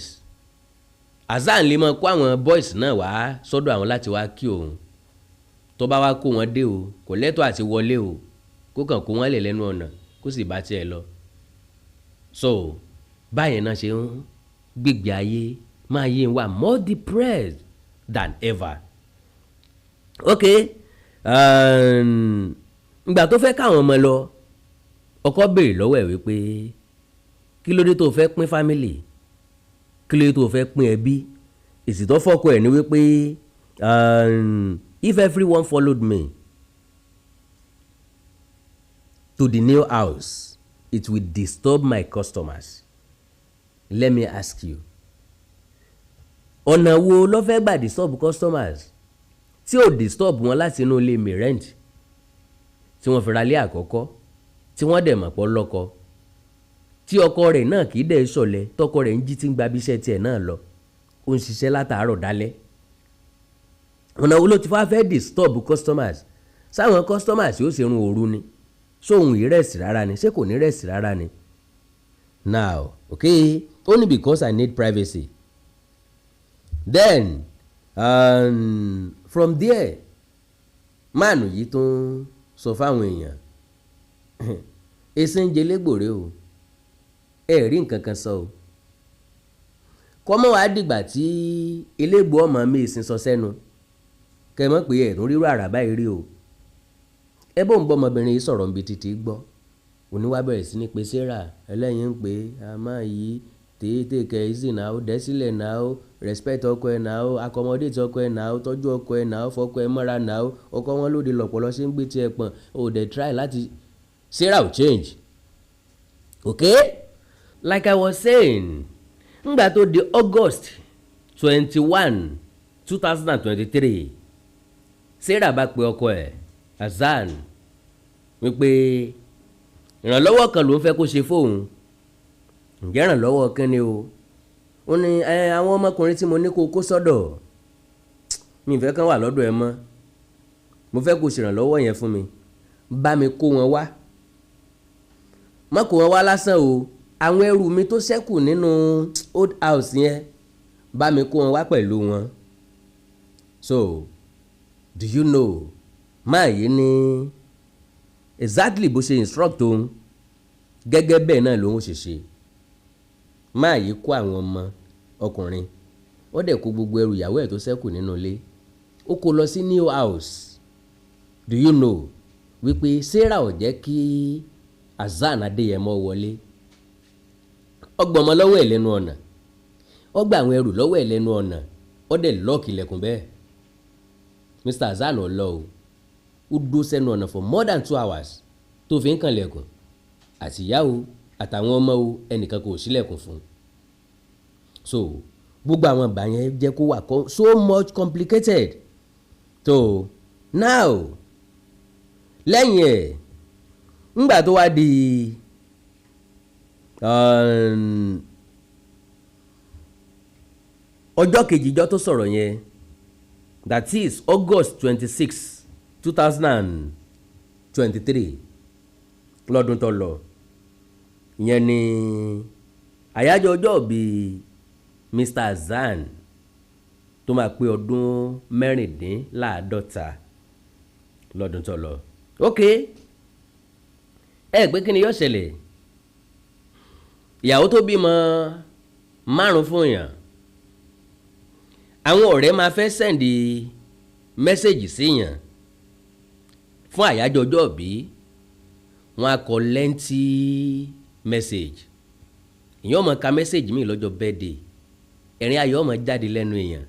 HASSAN lè mọ kó àwọn boys náà wá sọ́dọ̀ àwọn láti wá kí òun tó bá wá kó wọn dé o kò lẹ́tọ̀ àti wọlé o kó kàn kó wọn lè lẹ́nu ọ̀nà kó sì bá tiẹ̀ lọ so báyẹn náà ṣe ń gbégbé ayé máa yé wa more depressed than ever. ok ìgbà tó fẹ́ káwọn ọmọ lọ ọkọ béèrè lọ́wọ́ ẹ̀ wípé kí ló dé tó fẹ́ pín family kí ló dé tó fẹ́ pín ẹbí èsì tó fọ́kọ ẹ̀ ni wípé if everyone followed me to the new house it will disturb my customers. Let me ask you ọ̀nà wo ló fẹ́ gbà disturb customers tí ò disturb wọn láti inú ilé mi rent tí wọ́n fi ra ilé àkọ́kọ́ tí wọ́n dẹ̀ mọ̀ pọ̀ lọ́kọ tí ọkọ rẹ̀ náà kì í dẹ̀ ṣọ̀lẹ tọkọ rẹ̀ ń jí tí ń gba ibiṣẹ́ tiẹ̀ náà lọ ó ń ṣiṣẹ́ látàárọ̀ dálẹ́ ọ̀nà wo ló ti fẹ́ disturb customers sáwọn customers yóò ṣe run òru ni sóhun ìrẹsì rárá ni ṣé kò ní rẹsì rárá ni now okay only because I need privacy then from there máàlù yìí tó ń sọ fáwọn èèyàn èsì ń jelégbòrè o ẹ rí nǹkan kan sọ o kọ́mọ́ wàá dìgbà tí elégbò ọmọ mi ìsìn sọ sẹ́nu kẹ́ mọ̀ pé ẹ̀rún rírọ̀ àràbá ìrí o ẹ bó ń bọ́ ọmọbìnrin yìí sọ̀rọ̀ níbi títí gbọ́ oníwà bẹ̀rẹ̀ sí ní pé Sarah ẹlẹ́yin ń pè é a máa yí tètè kẹ́ easy náà ó dẹ́sílẹ̀ náà ó respect ọkọ ẹ̀ náà ó accommodate ọkọ ẹ̀ náà ó tọ́jú ọkọ ẹ̀ náà ó fọkọ ẹ̀ mọ́ra náà ó ọkọ wọn lóde lọ̀pọ̀lọ́ ṣe ń gbé tiẹ̀ pọ̀n ó dẹ̀ try láti Sarah will change okay like I was saying ngbà tó di August 21 2023 Sarah bá pe ọkọ ẹ̀ HASSAN wípé ìrànlọ́wọ́ kan ló ń fẹ́ kó ṣe fóun ǹjẹ́ ìrànlọ́wọ́ kẹ́ni o ó ní àwọn ọmọkùnrin tí mo ní kó sọ́dọ̀ mi ìfẹ́ kan wà lọ́dọ̀ ẹ mọ́ mo fẹ́ kó ṣèrànlọ́wọ́ yẹn fún mi bá mi kó wọn wá má kó wọn wá lásán o àwọn ẹrù mi tó ṣẹ́kù nínú old house yẹn bá mi kó wọn wá pẹ̀lú wọn so do you know máa yí ní exactly bó ṣe instruct òun gẹ́gẹ́ bẹ́ẹ̀ náà lòun ṣe ṣe máa yí kó àwọn ọmọ ọkùnrin ó dẹ̀ kó gbogbo ẹrù ìyàwó ẹ̀ tó ṣẹ́kù nínú ilé ó kó lọ sí new house do you know wípé Sarah ò jẹ́ kí HASSAN Adéyẹmọ wọlé ọgbọ̀n ọmọ lọ́wọ́ ẹ̀ lẹ́nu ọ̀nà ọgbà àwọn ẹrù lọ́wọ́ ẹ̀ lẹ́nu ọ̀nà ó dẹ̀ lọ́ọ̀kì ilẹ̀kùn bẹ́ẹ̀ Mr. HASSAN ò lọ o ó dó sẹ́nu ọ̀nà for more than 2 hours tó fi ń kan lẹ̀kùn àti ìyá o àtàwọn ọmọ o ẹnìkan kò sílẹ̀kùn fún so gbogbo àwọn ìgbà yẹn jẹ́ kó wà so much complicated so now lẹ́yìn ẹ̀ ńgbà tó wá di ọjọ́ kejì ìjọ́ tó sọ̀rọ̀ yẹn, that is August 26, 2023 lọ́dún tó lọ, ìyẹn ni àyájọ́ ọjọ́ bíi Mr. HASSAN tó máa pé ọdún mẹ́rìndínláàádọ́ta lọ́dún tó lọ. Ok, ẹ pé kí ni yóò ṣẹlẹ̀? Ìyàwó tó bímọ 5 fún èèyàn, àwọn ọ̀rẹ́ máa fẹ́ sẹ́ndì mẹ́sẹ̀gì síyàn fún àyájọ́ ọjọ́ ìbí, wọ́n á kọ lẹ́ńtì mẹ́sẹ̀gì. èèyàn máa ka mẹ́sẹ̀gì mi lọ́jọ́ birthday, ẹ̀rín ayọ̀ máa jáde lẹ́nu èèyàn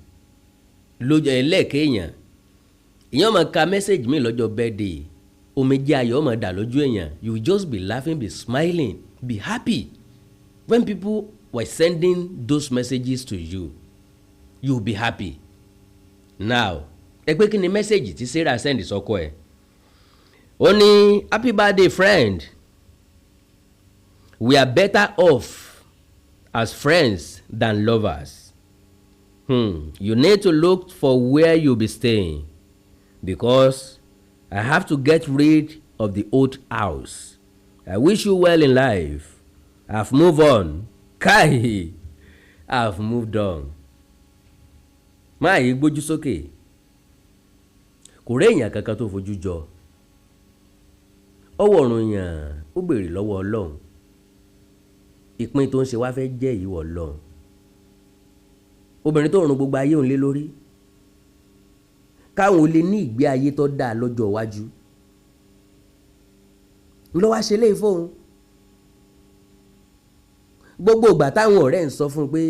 lọ́jọ́ ẹlẹ́ẹ̀kẹ́ èèyàn máa ka mẹ́sẹ̀gì mi lọ́jọ́ birthday, omijé ayọ̀ máa dà lójú èèyàn. You will just be laughing, be smiling, be happy when people were sending those messages to you. You will be happy. Now ẹ pé kí ni mẹ́sẹ̀gì tí Sarah send sọ́kọ ẹ̀? Ó ní happy birthday friend, we are better off as friends than lovers. You need to look for where you'll be staying because I have to get rid of the old house. I wish you well in life. I've moved on. Kai, I've moved on. Máa yí gbójú sókè. Kò rí èèyàn kankan tó fojú jọ. Ọwọ́ ọ̀run yàn ó béèrè lọ́wọ́ Ọlọ́run. Ìpín tó ń ṣe wá fẹ́ jẹ́ ìwọ Ọlọ́run. Obìnrin tó run gbogbo ayé òun lé lórí. Káwọn lè ní ìgbé ayé tó dáa lọ́jọ́ iwájú. Ló wá ṣe léyìí fóun. Gbogbo ìgbà táwọn ọ̀rẹ́ ń sọ fún un pé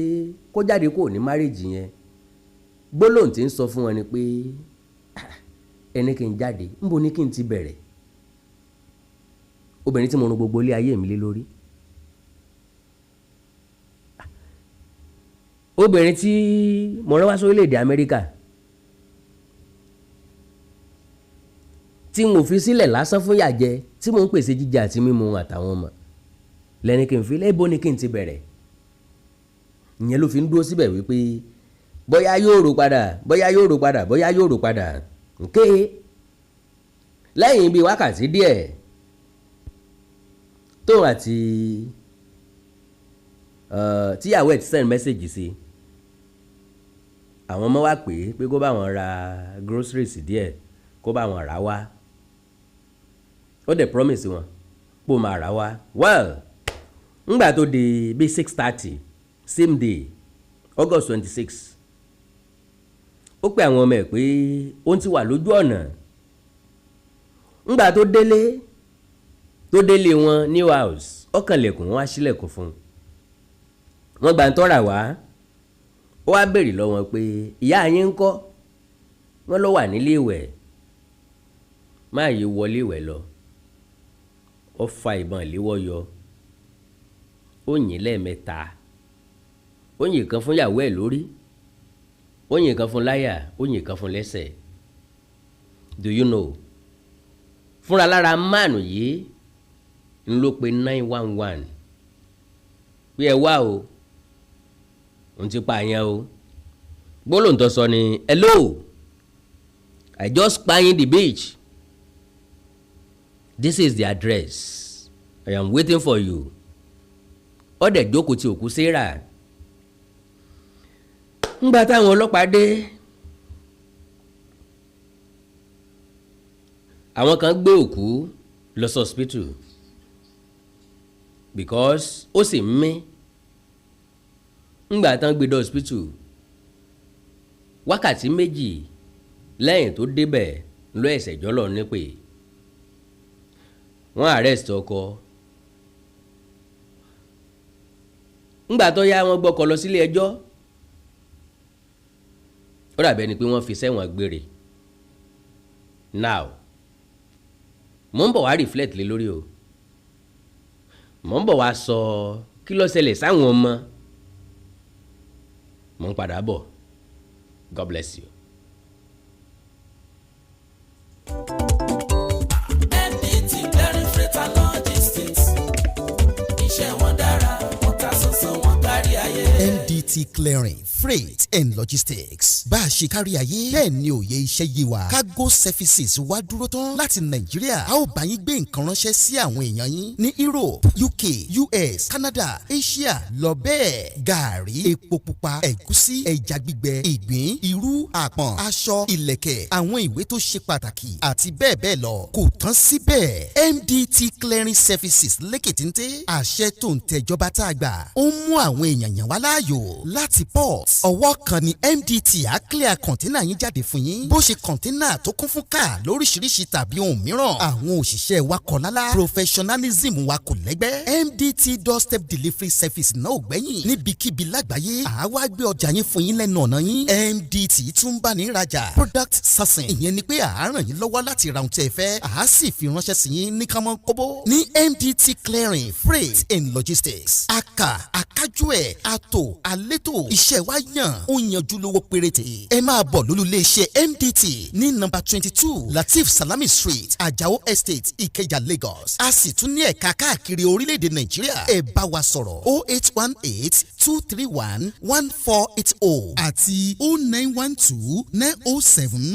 kó jáde kó ní márèjì yẹn, gbólóhùn tí ń sọ fún wọn ni pé ẹni kí n jáde níbo ni kí n ti bẹ̀rẹ̀? Obìnrin tí mo run gbogbo ilé ayé mi lé lórí. Obìnrin tí mo rán wá sórílẹ̀-èdè Amẹ́ríkà tí mo fi sílẹ̀ lásán fún yàjẹ, tí mo ń pèsè jíjẹ àti mímu àtàwọn ọmọ, lẹ́ni kí n fi lẹ́bọ ni kí n ti bẹ̀rẹ̀. Ìyẹn ló fi ń dúró síbẹ̀ wípé bóyá yóò rò padà, bóyá yóò rò padà, bóyá yóò rò padà. Nké lẹ́yìn bíi wákàtí díẹ̀ tóun àti tíyàwó ẹ̀ ti send message sí, àwọn ọmọ wa pè é pé kó bá wọn ra groceries díẹ̀, kó bá wọn rà wá. Ó dẹ̀ promise wọn pé ó máa rà wá. Well, ńgbà tó di bíi 6:30 same day August 26, ó pe àwọn ọmọ ẹ̀ pé òun ti wà lójú ọ̀nà. Ńgbà tó délé wọn new house, ó kànlẹ̀kùn, wọ́n á ṣílẹ̀kùn fún un. Wọ́n gbà ń tọ́ra wá. Ó wá béèrè lọ́wọ́ pé ìyá yín ń kọ́? Wọ́n lọ wà nílé ìwẹ̀. Máa yí wọlé ìwẹ̀ lọ. Ó fa ìbọn ìléwọ́ yọ. Ó yìn lẹ́ẹ̀mẹ́ta. Ó yìn kan fún ìyàwó ẹ̀ lórí. Ó yìn kan fún láyà. Ó yìn kan fún lẹ́sẹ̀. Do you know? Fúnra lára máànù yìí ń ló pe 911. Pé ẹ wá o, òun ti pààyàn o. Gbólóhùn tó sọ ni hello, I just pààyàn the beach. This is the address. I am waiting for you. Ó dẹ̀ jókòó ti òkú Sarah. Ńgbà táwọn ọlọ́pàá dé, àwọn kan gbé òkú lọ sí hospital because ó sì ń mí. Ńgbà tán gbé dé hospital, wákàtí méjì lẹ́yìn tó débẹ̀ ló ẹ̀sẹ̀ jọ́lọ̀ nípè. Wọ́n arrest ọkọ. Ńgbà tó yá wọ́n gbọ́kọ lọ sílé ẹjọ́. Ó dàbí ni pé wọ́n fi sẹ́wọ̀n gbére. Now mo ń bọ̀ wá reflect lé lórí o. Mo ń bọ̀ wá sọ kí ló ṣẹlẹ̀ sáwọn ọmọ. Mo ń padà bọ̀. God bless you. MDT Clearing Freight and Logistics. Bá a ṣe kárí ayé bẹ́ẹ̀ ni òye iṣẹ́ yé wa. Cargo services wá dúró tán láti Nàìjíríà. A ó bá yín gbé nǹkan ránṣẹ́ sí àwọn èèyàn yín ní Europe, UK, US, Canada, Asia lọ bẹ́ẹ̀. Gààrí, epo pupa, ẹ̀gúsí, ẹja gbígbẹ, ìgbín, irú, àpọ̀n, aṣọ, ìlẹ̀kẹ̀, àwọn ìwé tó ṣe pàtàkì àti bẹ́ẹ̀ bẹ́ẹ̀ lọ. Kò tán síbẹ̀. MDT Clearing Services lékètéńté. Àṣẹ tó ń tẹjọba tá a gbà. Ó ń mú àwọn èèyàn yàn wá láàyò láti port. Ọwọ́ kan ni MDT á clear kọ̀ńténà yín jáde fún yín. Bó ṣe kọ̀ńténà tó kún fún káà lóríṣiríṣi tàbí ohun mìíràn. Àwọn òṣìṣẹ́ wa kọ̀ lálá. Professionalism wa kò lẹ́gbẹ́. MDT doorstep delivery service náà ò gbẹ́yìn. Níbikíbi lágbàáyé àwa gbé ọjà yín fún yín lẹ́nu ọ̀nà yín. MDT tún bá ní ìrajà. Product sourcing. Ìyẹn ni pé à á ràn yín lọ́wọ́ láti ra ohun tí ẹ fẹ́. À á sì fi ránṣẹ́ sí yín ní kámọ́ kóbó. Ní MDT Clearing Freight and Logistics. Akájú ẹ̀ àtò àlétò iṣẹ́ wa yàn ó yanjú lówó péréte. Ẹ máa bọ̀ lólulẹ̀ iṣẹ́ MDT ní nọ́mbà 22 Latif Salami Street Ajao Estate Ikeja Lagos. A sì tún ní ẹ̀ka káàkiri orílẹ̀-èdè Nàìjíríà. Ẹ bá wa sọ̀rọ̀ 0818-231-1480 àti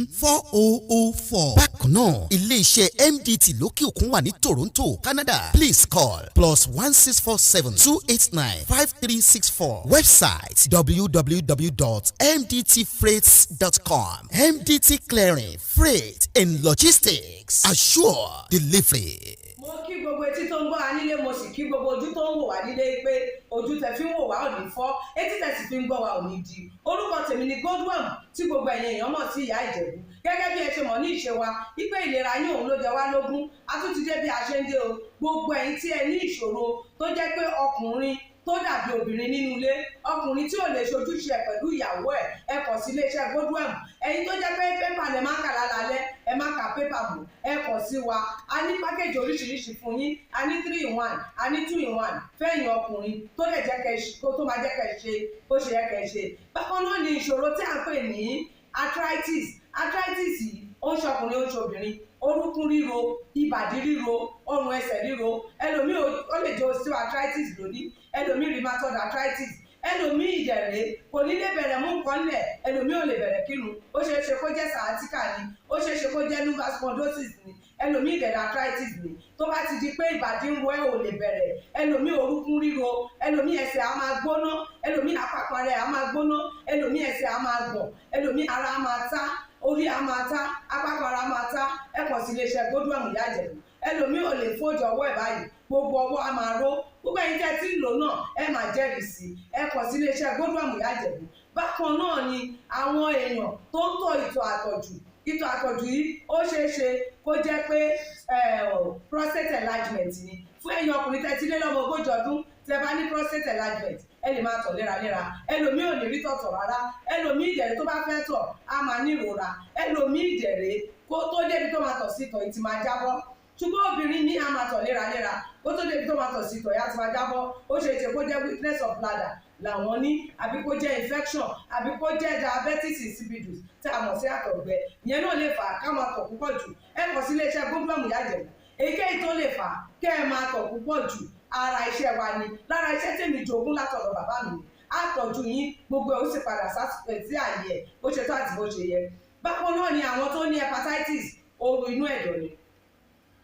0912-907-4004. Bákan náà ilé iṣẹ́ MDT lókè òkun wà ní Toronto, Canada. Please call +1647-289-5364. Website www.mdtfreights.com. MDT Clearing, Freight and Logistics. Assure delivery. Mo kí gbogbo etí tó ń gbọ́ wa nílé, mo sì kí gbogbo ojú tó ń wò wá nílé pé ojú tẹ fi ń wò wá ò ní fọ́, etí tẹ sì fi ń gbọ́ wa ò ní di. Orúkọ tèmi ni Godwin tí gbogbo ẹ̀yin èèyàn mọ̀ sí Ìyá Ìjẹ̀bú. Gẹ́gẹ́ bí ẹ ṣe mọ̀ ní ìṣe wa wípé ìlera yín òun ló jẹ wá lógún. A tún ti dé bí a ṣe ń dé o. Gbogbo ẹ̀yin tí ẹ ní ìṣòro tó jẹ́ pé ọkùnrin tó dàbí obìnrin nínú ilé, ọkùnrin tí ò lè ṣojúṣe pẹ̀lú ìyàwó ẹ̀, ẹ kàn sí iléeṣẹ́ Godwin. Ẹ̀yin tó jẹ́ pé pépà lẹ máa ń kà lálálẹ́, ẹ má ka pépà mọ́, ẹ kàn sí wa. A ní pákéjì oríṣiríṣi fún yín. A ní 3-in-1, a ní 2-in-1 fẹ́yìn ọkùnrin tó lè jẹ́ tó máa jẹ́ kẹ́ ṣe bó ṣe yẹ kẹ́ ṣe. Bákan náà ni ìṣòro tí a ń pè ní arthritis. Arthritis yìí ó ń ṣọkùnrin ó ń ṣobìnrin. Orúnkún ríro, ìbàdí ríro, ọrùn ẹsẹ̀ ríro. Ẹlòmíì ó lè jẹ́ osteoarthritis lónìí. Ẹlòmíì rheumatoid arthritis. Ẹlòmíì ìdẹ̀rẹ̀ kò ní lè bẹ̀rẹ̀ mú nǹkan lẹ̀. Ẹlòmíì ò lè bẹ̀rẹ̀ kírun. Ó ṣeé ṣe kó jẹ́ sciatica ni. Ó ṣeé ṣe kó jẹ́ lumbar spondylosis ni. Ẹlòmíì ìdẹ̀rẹ̀ arthritis ni. Tó bá ti di pé ìbàdí ń wọ ẹ́ ò lè bẹ̀rẹ̀. Ẹlòmíì orúnkún ríro. Ẹlòmíì ẹsẹ̀ á máa gbóná. Ẹlòmíì àpapọ̀ rẹ̀ á máa gbóná. Ẹlòmíì ẹsẹ̀ á máa gbọ̀n. Ẹlòmíì ara á máa tá. Orí á máa tá. Àpapọ̀ ara á máa tá. Ẹ kàn sí iléeṣẹ́ Godwin Ìyá Ìjẹ̀bú. Ẹlòmíì ò lè fojú ọwọ́ ẹ̀ báyìí. Gbogbo ọwọ́ á máa ró. Gbogbo ẹ̀yin tẹ́ tí ń lò náà ẹ máa jẹ́rìí sí. Ẹ kàn sí iléeṣẹ́ Godwin Ìyá Ìjẹ̀bú. Bákan náà ni àwọn èèyàn tó ń tọ̀ ìtọ̀ àtọ̀jù. Ìtọ̀ àtọ̀jù yìí ó ṣeé ṣe kó jẹ́ pé prostate enlargement ni. Fún ẹ̀yin ọkùnrin tẹ́ ti lé lọ́mọ 40 ọdún tẹ́ bá ní prostate enlargement ẹ lè máa tọ̀ léraléra. Ẹlòmíì ò ní rí tọ̀tọ̀ rárá. Ẹlòmíì ìdẹ̀rẹ̀ tó bá fẹ́ tọ̀ á máa ní ìrora. Ẹlòmíì ìdẹ̀rẹ̀ kó tó débi tó máa tọ̀ sí ìtọ̀ yìí ti máa jábọ́. Ṣùgbọ́n obìnrin ní a máa tọ̀ léraléra kó tó débi tó máa tọ̀ sí ìtọ̀ yìí á ti máa jábọ́. Ó ṣeé ṣe kó jẹ́ weakness of bladder làwọn ní, àbí kó jẹ́ infection, àbí kó jẹ́ diabetes insipidus tí a mọ̀ sí àtọ̀gbẹ. Ìyẹn náà lè fà á ká máa tọ̀ púpọ̀ jù. Ẹ kàn sí iléeṣẹ́ Godwin Ìyá Ìjẹ̀bú. Èyíkéyìí tó lè fà á kẹ́ ẹ máa tọ̀ púpọ̀ jù ara iṣẹ́ wa ni. Lára iṣẹ́ tèmi jogún látọ̀dọ̀ bàbá mi. Àtọ̀jú yín gbogbo ẹ̀ ó sì padà sí àyè ẹ̀ bó ṣe tó àti bó ṣe yẹ. Bákan náà ni àwọn tó ní hepatitis, ooru inú ẹ̀dọ̀ ni.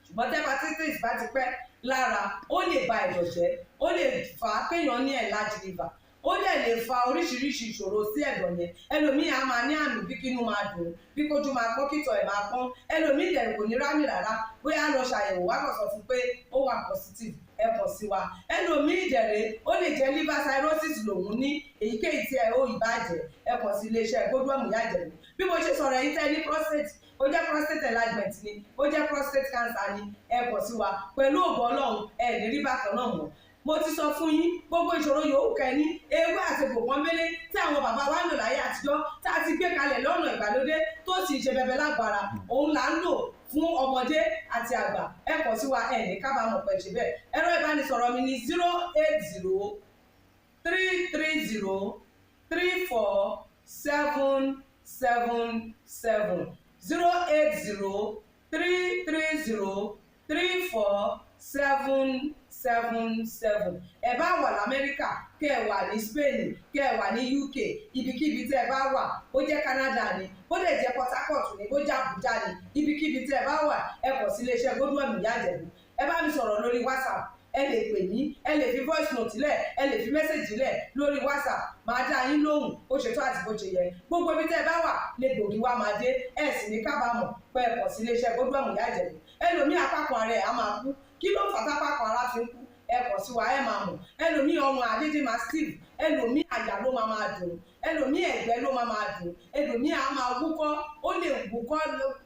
Ṣùgbọ́n tí hepatitis bá ti pẹ́ lára ó lè ba ẹ̀dọ̀ jẹ́. Ó lè fà á kéèyàn ní enlarged liver. Ó dẹ̀ lè fa oríṣiríṣi ìṣòro sí ẹ̀dọ̀ yẹn. Ẹlòmíì á máa ní àmì bí kínú máa dùn, bí kójú máa pọ́n, kítọ̀ ẹ̀ máa pọ́n. Ẹlòmíì ìdẹ̀rẹ̀ kò ní rámì rárá. Bóyá lọ ṣàyẹ̀wò wá kàn sọ fún pé ó wà positive, ẹ kàn sí wa. Ẹlòmíì ìdẹ̀rẹ̀ ó lè jẹ́ liver cirrhosis lòun ní, èyíkéyìí tí ẹ ó ìbàjẹ́ ẹ kàn sí iléeṣẹ́ Godwin Ìyá Ìjẹ̀bú. Bí mo ṣe sọ̀rọ̀ ẹ̀yin tẹ́ ní prostate, ó jẹ́ prostate enlargement ni, ó jẹ́ prostate cancer ni, ẹ kàn sí wa. Pẹ̀lú ògo Ọlọ́run ẹ ní rí bákan náà mọ́. Mo ti sọ fún yín gbogbo ìṣòro yòówù kẹ́ ní ewé àti pòpọ́nbélé tí àwọn bàbá wa ń lò láyé àtijọ́ tá a ti gbé kalẹ̀ lọ́nà ìgbàlódé tó sì ṣe bẹbẹ lágbára, òun là ń lò fún ọmọdé àti àgbà. Ẹ kàn sí wa ẹ ní kábàámọ̀ pẹ̀ ṣe bẹ́ẹ̀. Ẹ̀rọ ìbánisọ̀rọ̀ mi ni 08033034777 08033034777. 777. ẹ bá wà lamẹ́ríkà kẹ́ ẹ wà ní Spain kẹ́ ẹ wà ní UK ibikíbi tẹ́ ẹ bá wà bó jẹ́ Canada ni bó lè jẹ́ Port Harcourt ni bó jẹ́ Abuja ni ibikíbi tẹ́ ẹ bá wà ẹ kọ̀ sí iléeṣẹ́ Godwin Ìyá Ìjẹ̀bú. ẹ bá mi sọ̀rọ̀ lórí WhatsApp, ẹ lè pè mí, ẹ lè fi voice note lẹ̀, ẹ lè fi message lẹ̀ lórí WhatsApp, máa dá yín lóhùn bó ṣe tó àti bó ṣe yẹ. gbogbo ibi tẹ́ ẹ bá wà lè gbòógì wá máa dé, ẹ sì ní kábàámọ̀ pé ẹ kọ̀ sí iléeṣẹ́ Godwin Ìyá Ìjẹ̀bú. ẹlòmíì apákan ara ẹ̀ á máa kú, kí ló fà tápákan ara fi ń kú? ẹ kọ̀ sí wa ẹ máa mọ̀. ẹlòmíì ọrùn àdédé máa steve, ẹlòmíì àyà ló máa dùn, ẹlòmíì ẹ̀gbẹ́ ló máa dùn, ẹlòmíì á máa wúkọ́, ó lè wúkọ́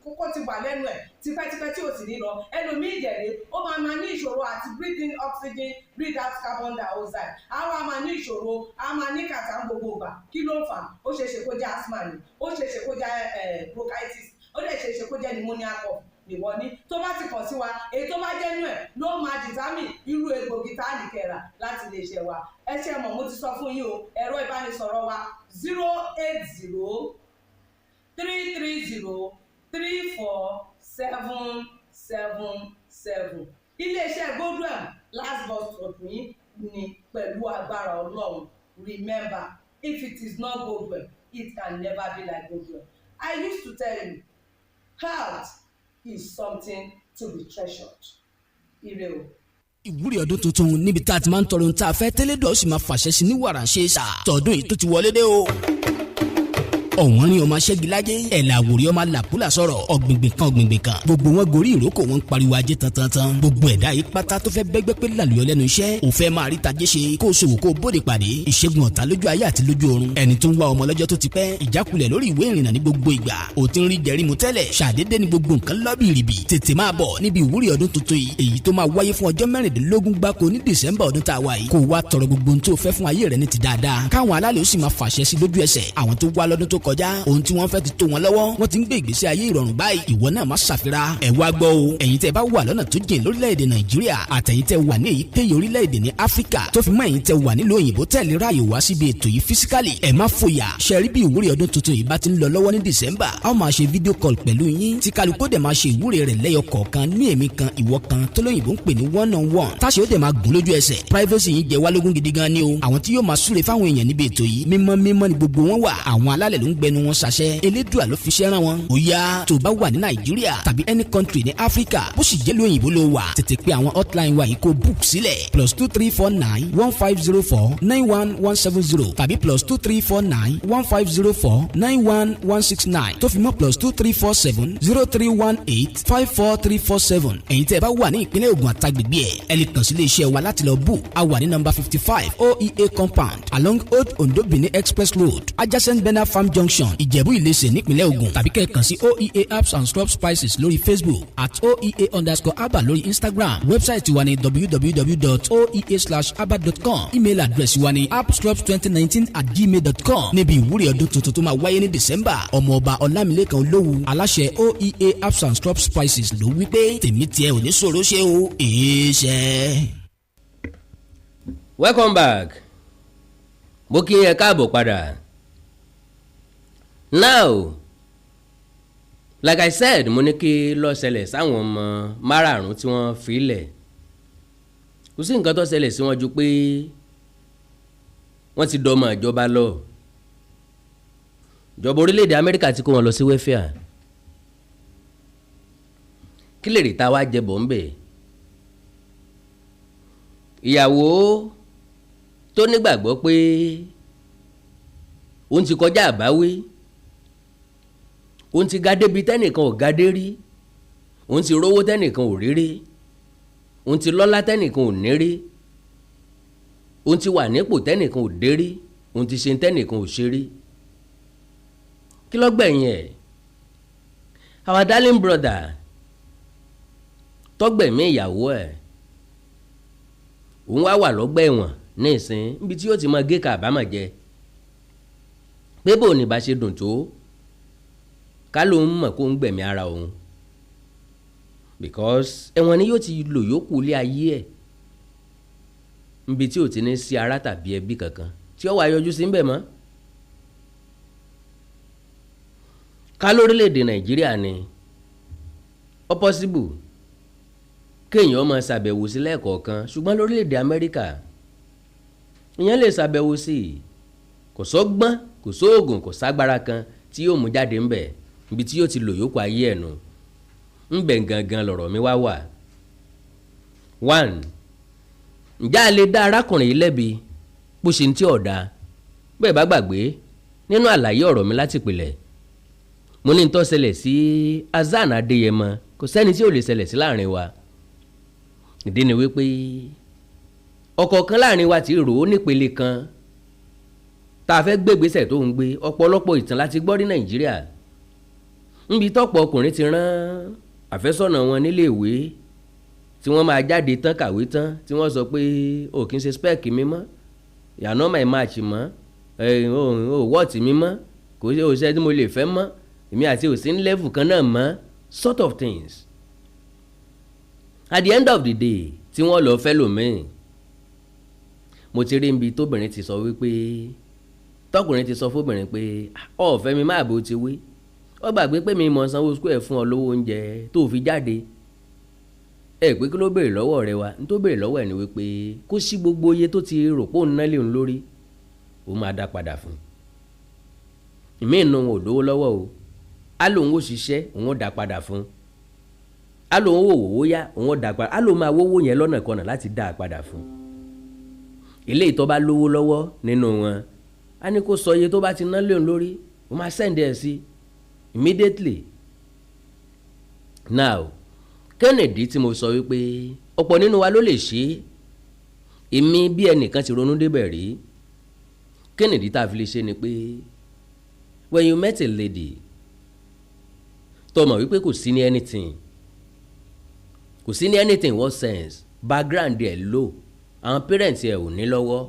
kókó ti wà lẹ́nu ẹ̀ tipẹ́tipẹ́ tí ò sì ní lọ. ẹlòmíì ìjẹ̀lẹ̀ ó máa ní ìṣòro àti breathe in oxygen, breathe out carbon dioxide. àwa máa ní ìṣòro, a máa ní kàtà gbogbo ìgbà. kí ló ń fà? ó ṣeéṣe kó jẹ́ asthma ni, ó ṣeéṣe kó jẹ́ bronchitis, ó lè ṣeéṣe kó jẹ́ pneumonia cough ìwọ ní. tó bá ti kàn sí wa, èyí tó bá jẹ́ nú ẹ̀ ló máa dìtámì irú egbògi tá a lè kẹ̀rà láti lè ṣe wa. ẹ ṣe mọ̀, mo ti sọ fún yín o, ẹ̀rọ ìbánisọ̀rọ̀ wa 08033034777. iléeṣẹ́ Godwin last bus stop yín ni pẹ̀lú agbára Ọlọ́run. Remember, if it is not Godwin, it can never be like Godwin. I used to tell you, health is something to be treasured. Ire o. Ìwúrí ọdún tuntun níbi tá a ti máa ń tọrọ ohun tá a fẹ́ tẹ́lẹ̀ dọ̀ sì máa fàṣẹ sí ní wàrà ṣe é sà. Tọdún yìí tó ti wọlé dé o. ọ̀wọ́n rin ọmọ aṣẹ́gilájẹ́ ẹ̀là àwòrán ọmọ làkúlà sọ̀rọ̀ ọ̀gbìngbìn kan gbogbo wọn gorí ìrókò wọn ń pariwo ajé tantan gbogbo ẹ̀dá yìí pátá tó fẹ́ bẹ́gbẹ́ pé làlùyọ lẹ́nu iṣẹ́ ò fẹ́ máa rí tajé ṣe kó o ṣòwò kó o bóde pàdé ìṣègùn ọ̀tá lójú ayé àti lójú ọ̀run ẹni tó ń wá ọmọ lọ́jọ́ tó ti pẹ́ ìjákulẹ̀ lórí ìwé ìrìnnà ní gbogbo ìgbà ò ti ń rí jẹrí mu tẹ́lẹ̀ ṣàdédé ní gbogbo nǹkan lọ́bìrìbì tètè máa bọ̀ níbi ìwúrí ọdún tuntun yìí èyí tó máa wáyé fún ọjọ́ mẹ́rìndínlógún gbáko ní December ọdún tá a wà yìí kó wá tọrọ gbogbo ohun tó fẹ́ fún ayé rẹ ní ti dáadáa káwọn alálẹ̀ ó sì máa fàṣẹ sí lójú ẹsẹ̀ àwọn tó wá lọ́dún tó kọjá ohun tí wọ́n fẹ́ ti tó wọn lọ́wọ́ wọ́n ti ń gbé ìgbésí ayé ìrọ̀rùn báyìí ìwọ náà má ṣàfira ẹ̀ wá gbọ́ o ẹ̀yin tẹ́ bá wà lọ́nà tó jìn lórílẹ̀‐èdè Nàìjíríà àtẹ̀yin tẹ́ wà ní èyíkéyìí orílẹ̀‐èdè ní Áfíríkà tó fi mọ́ ẹ̀yin tẹ́ wà nílùú òyìnbó tẹ́lẹ̀ ráàyè wá síbi ètò yìí físíkàlì ẹ̀ má fòyà ṣẹ́rí bí ìwúrí ọdún tuntun yìí bá ti ń lọ lọ́wọ́ ní December a ó máa ṣe fídíò call pẹ̀lú yín tí kálukú dẹ̀ máa ṣe ìwúrí rẹ̀ lẹ́yọ kọ̀ọ̀kan ní èmi kan ìwọ kan tó lóyìnbó ń pè ní one-on-one táṣe ó dẹ̀ máa gùn lójú ẹsẹ̀ privacy yìí jẹ́ wá lógún gidi gan ni o àwọn tí yóò máa súre fáwọn èèyàn níbi ètò yìí mímọ́ ni gbogbo wọn wà àwọn alálẹ̀ ló ń gbẹnu wọn ṣaṣẹ́ elédùà ló fi ṣẹ́ràn wọn ó yá tó bá wà ní Nàìjíríà tàbí any country ní Áfíríkà bó sì jẹ́ lóyìnbó ló wà tètè pé àwọn hotline wa yìí kó book sílẹ̀ +23491509170 tàbí +2349150491169 tó fi mọ́ +234703185437 ẹ̀yin tẹ́ ẹ bá wà ní ìpínlẹ̀ Ògùn àtàgbègbè ẹ lè kàn sí ilé iṣẹ́ wa láti lọ book a wà ní number 55 OEA compound along Old Ondo Benin Express Road adjacent Bena Farm Junction Ìjẹ̀bú Ìlẹsẹ̀ nípínlẹ̀ Ògùn tàbí kẹ́ ẹ kàn sí OEA Herbs and Scrub Spices lórí Facebook @OEA_Abba lórí Instagram wẹ́bsáìtì wa ní www.oea/abba.com email address wa ní appscrubs2019@gmail.com níbi ìwúrí ọdún tuntun tó máa wáyé ní December ọmọọba Ọlámilékan Olówú aláṣẹ OEA Herbs and Scrub Spices ló wí pé tèmi tiẹ̀ ò ní ṣòro ṣe o èèṣẹ́. Welcome back mo kí ẹ káàbọ̀ padà. Now like I said mo ní kí ló ṣẹlẹ̀ sáwọn ọmọ márààrún tí wọ́n fi lẹ̀ kò sí nǹkan tó ṣẹlẹ̀ sí wọn ju pé wọ́n ti dọmọ ìjọba lọ ìjọba orílẹ̀-èdè Amẹ́ríkà ti kó wọn lọ sí wẹ́fíà kí lè rí ta wá jẹ bọ̀ ń bẹ̀. ìyàwó tó nígbàgbọ́ pé òun ti kọjá àbáwí òun ti ga débi tẹ́nìkan ò ga dé rí òun ti rówó tẹ́nìkan ò rí rí òun ti lọ́lá tẹ́nìkan ò ní rí òun ti wà nípò tẹ́nìkan ò dé rí òun ti ṣe tẹ́nìkan ò ṣe rí kí ló gbẹ̀yìn ẹ̀ our darling brother tọ́gbẹ̀mí ìyàwó ẹ̀ òun wá wà lọ́gbà ẹ̀wọ̀n ní ìsìn níbi tí yóò ti máa gé kàbámọ̀ jẹ pé bò ní bá ṣe dùn tó ká ló ń mọ̀ kó ń gbẹ̀mí ara òun because ẹ̀wọ̀n ni yóò ti lò yókù ilé ayé ẹ̀ níbi tí ò ti ní sí ara tàbí ẹbí kankan tí ó wà yọjú sí ń bẹ̀ mọ́. ká lórílẹ̀‐èdè Nàìjíríà ni ó possible kéèyàn máa ṣàbẹ̀wò sí lẹ́ẹ̀kọ̀ọ̀kan ṣùgbọ́n lórílẹ̀‐èdè Amẹ́ríkà ìyẹn lè ṣàbẹ̀wò sí kò sọ́gbọ́n kò sóògùn kò ságbára kan tí yóò mú jáde ńbẹ̀ ibi tí yóò ti lò yókù ayé ẹ̀ nù ńbẹ̀ gangan lọ̀rọ̀ mi wá wà. 1. Ǹjẹ́ a lè dá arákùnrin yìí lẹ́bi bó ṣe ń tí ọ̀dà bẹ́ẹ̀ bá gbàgbé nínú àlàyé ọ̀rọ̀ mi láti pìlẹ̀ mo ní ń tó ṣẹlẹ̀ sí HASSAN Adéyẹmọ kò sẹ́ni tí ò lè ṣẹlẹ̀ sí láàrin wa. Ìdí ni wípé ọ̀kọ̀ọ̀kan láàrin wa ti rò ó nípele kan tá a fẹ́ gbé ìgbésẹ̀ tó ń gbé ọ̀pọ̀lọpọ̀ ìtàn láti gbọ́ ní Nàìjíríà níbi tọ́pọ̀ ọkùnrin ti rán àfẹ́sọ́nà wọn nílé ìwé tí wọ́n máa jáde tán kàwé tán tí wọ́n sọ pé o kì í ṣe spec mi mọ́ yànnà my match mọ́ o wọ́ọ̀tì mi mọ́ kò ṣe òṣìṣẹ́ tí mo lè fẹ́ mọ́ èmi àti òsì ń level kan náà mọ́ sort of things. At the end of the day tí wọ́n lọ fẹ́ lòmíì mo ti rí ibi tóbìnrin ti sọ wípé tọkùnrin ti sọ fóbìnrin pé ọ̀fẹ́ mi máa bó ti wí ó gbàgbé pé mi mọ̀ sanwó school ẹ̀ fún ọ lówó oúnjẹ tó fi jáde ẹ pé kí ló béèrè lọ́wọ́ rẹ wa ní tó béèrè lọ́wọ́ ẹ̀ ni wípé kó sí gbogbo iye tó ti rò pé òun ná lé òun lórí ó máa dá padà fún ìmí ìnú òun ò lówó lọ́wọ́ o á lòun ó ṣiṣẹ́ òun ó dá padà fún á lòun ó wòwó yá òun ó dá padà á lòun máa wówó yẹn lọ́nà kọ̀nà láti dá padà fún eléyìí tó bá lówó lọ́wọ́ nínú wọn á ní kó sọ iye tó bá ti ná lé òun lórí ó máa sẹ́ǹdẹ̀ ẹ̀ sí immediately. Now Kennedy tí mo sọ wípé ọ̀pọ̀ nínú wa ló lè ṣe é èmi bí ẹnìkan ti ronú débẹ̀ rí Kennedy tá a fi lè ṣe ni pé when you met a lady tó mọ̀ wípé kò sí ní anything what sense background ẹ̀ low àwọn parents ẹ̀ ò ní lọ́wọ́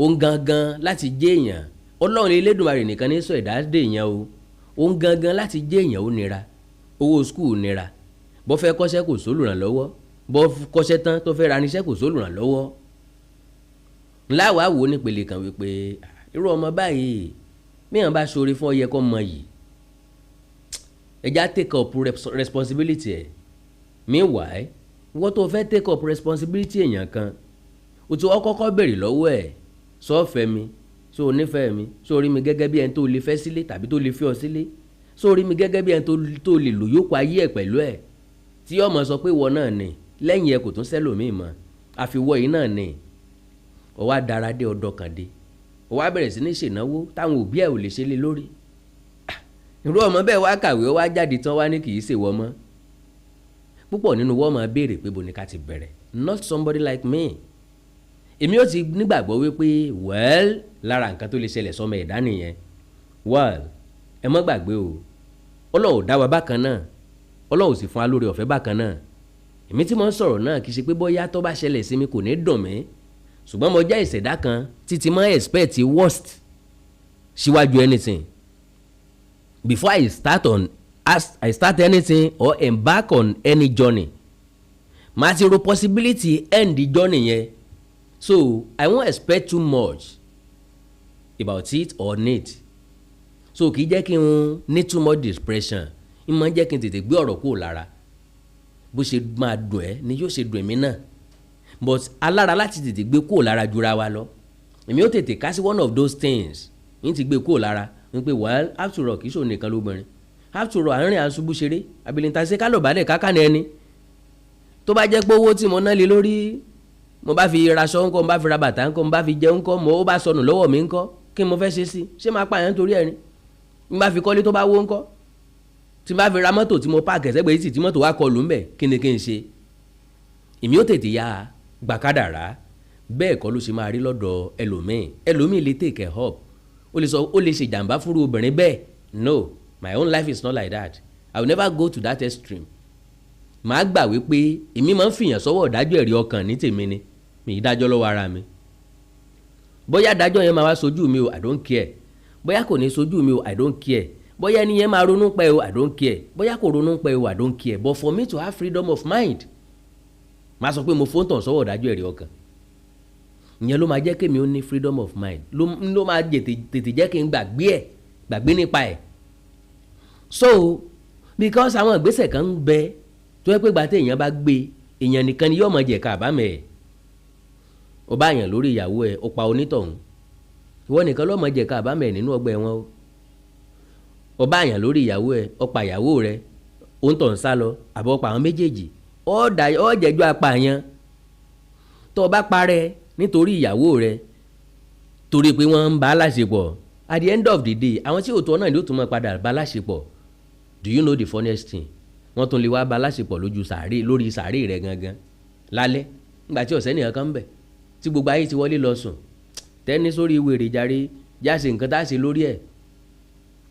òun gangan láti jẹ́ èèyàn Ọlọ́run Elédùmarè nìkan ní sọ ẹ̀dá dé èèyàn o òun gangan láti jẹ́ èèyàn ó nira owó school nira bó fẹ́ kọ́ṣẹ́ kò sólùrànlọ́wọ́ bó kọ́ṣẹ́ tán tó fẹ́ raníṣẹ́ kò sólùrànlọ́wọ́ ńláwàá wò nípele kan wípé irú ọmọ báyìí mìíràn bá ṣoore fún ọyẹ kọ́ mọ yìí ẹja take up responsibility ẹ̀ meanwhile wọ́n tó fẹ́ take up responsibility èèyàn kan o ti kọ́kọ́ béèrè lọ́wọ́ ẹ̀ sọ́ọ̀fẹ́ mi so onífẹ́ mi so rí mi gẹ́gẹ́ bí ẹni tó lè fẹ́ sílé tàbí tó lè fi ọ sílé so rí mi gẹ́gẹ́ bí ẹni tó lè lò yókù ayé ẹ̀ pẹ̀lú ẹ̀ tí ọmọ sọ pé ìwọ náà ni lẹ́yìn ẹ kò tún sẹ́lòmíì mọ́ àfiwọ́ yìí náà ni ó wá dára dé ọ̀dọ̀ kan dé ó wá bẹ̀rẹ̀ sí ní ṣènáwó táwọn òbí ẹ̀ ò lè ṣe lé lórí irú ọmọ bẹ́ẹ̀ wá kàwé ó wá jáde tán wá ní kì í ṣèwọ́ mọ́ púpọ̀ nínú wọ́n máa béèrè pé bo ni ká ti bẹ̀rẹ̀ not somebody like me èmi ó ti nígbàgbọ́ wípé well lára nǹkan tó lè ṣẹlẹ̀ sọmọ ẹ̀dá nìyẹn well ẹ mọ́ gbàgbé o Ọlọ́run dá wa bákan náà Ọlọ́run sì fún wa lórí ọ̀fẹ́ bákan náà èmi tí mo ń sọ̀rọ̀ náà kì í ṣe pé bóyá tó bá ṣẹlẹ̀ sí mi kò ní dùn mí ṣùgbọ́n mo jẹ́ ìṣẹ̀dá kan títí mọ́ expect worst síwájú anything before I start anything or embark on any journey màá ti ro possibility end the journey yẹn so I won't expect too much about it or need so kì í jẹ́ kí n ní too much depression n máa jẹ́ kí n tètè gbé ọ̀rọ̀ kúrò lára bó ṣe máa dùn ẹ́ ni yóò ṣe dùn èmi náà but alára láti tètè gbé kúrò lára jura wa lọ èmi ó tètè ká sí one of those things n ti gbé kúrò lára n pé well after all kì í ṣòro nìkan lóbìnrin after all àárín àṣubú ṣeré abilita ṣe ká ló bá dẹ̀ káká ní ẹni tó bá jẹ́ pé owó tí mo ná lé lórí mo bá fi raṣọ ńkọ́ mo bá fi ra bàtà ńkọ́ mo bá fi jẹun ńkọ́ mo ó bá sọnù lọ́wọ́ mi ńkọ́ kí mo fẹ́ ṣe sí ṣé máa pààyàn nítorí ẹ̀rín n bá fi kọ́lé tó bá wó ńkọ́ tí n bá fi ra mọ́tò tí mo páàkì ẹ̀sẹ́gbẹ̀ẹ́ yìí tí mọ́tò wá kọlù ńbẹ̀ kí ni kí n ṣe èmi ó tètè ya gbàkádàrá bẹ́ẹ̀ kọ́ ló ṣe máa rí lọ́dọ̀ ẹlòmíì lè take it up ó lè ṣe ìjàmbá fúru obìnrin bẹ́ẹ̀ no my own life is not like that I will never go to that extreme màá gbà wípé èmi máa ń fìyàn sọ́wọ́ ìdájọ́ ẹ̀rí ọkàn ní tèmi ni mi ì dájọ́ lọ́wọ́ ara mi bóyá dájọ́ yẹn máa wá sojú mi o I don't care bóyá kò ní sojú mi o I don't care bóyá ẹni yẹn máa ronú pẹ́ o I don't care bóyá kò ronú pẹ́ o I don't care but for me to have freedom of mind máa sọ pé mo fóńtàn sọ́wọ́ ìdájọ́ ẹ̀rí ọkàn ìyẹn ló máa jẹ́ kémi ó ní freedom of mind ló máa tètè jẹ́ kí n gbàgbé nípa ẹ̀ so because àwọn ìgbésẹ̀ kan ń bẹ tó yẹ pé gbà tí èèyàn bá gbé èèyàn nìkan ni yóò mọ̀ jẹ̀ka àbámẹ̀ ẹ̀. ó bá yàn lórí ìyàwó ẹ̀ ó pa onítọ̀hún, ìwọ nìkan ló mọ̀ jẹ̀ka àbámẹ̀ nínú ọgbà ẹ̀wọ̀n o. ó bá yàn lórí ìyàwó ẹ̀ ó pa ìyàwó rẹ̀ ó ń tọ̀ ń sá lọ àbọ̀ pa àwọn méjèèjì ó jẹ́jọ́ apààyàn. tó o bá parẹ́ nítorí ìyàwó rẹ̀ torí pé wọ́n ń bá a láṣepọ̀, at the end of the day àwọn tí òótọ́ náà ló tún máa padà bá a láṣepọ̀. Do you know the funniest thing? wọ́n tún lè wá bá a láṣepọ̀ lórí sàárè rẹ̀ gangan lálẹ́ nígbà tí ọ̀sẹ́ nìkan kan ń bẹ̀ tí gbogbo ayé ti wọlé lọ sùn. tẹ́ni sórí wèrè jàre jáse nǹkan tá a ṣe lórí ẹ̀.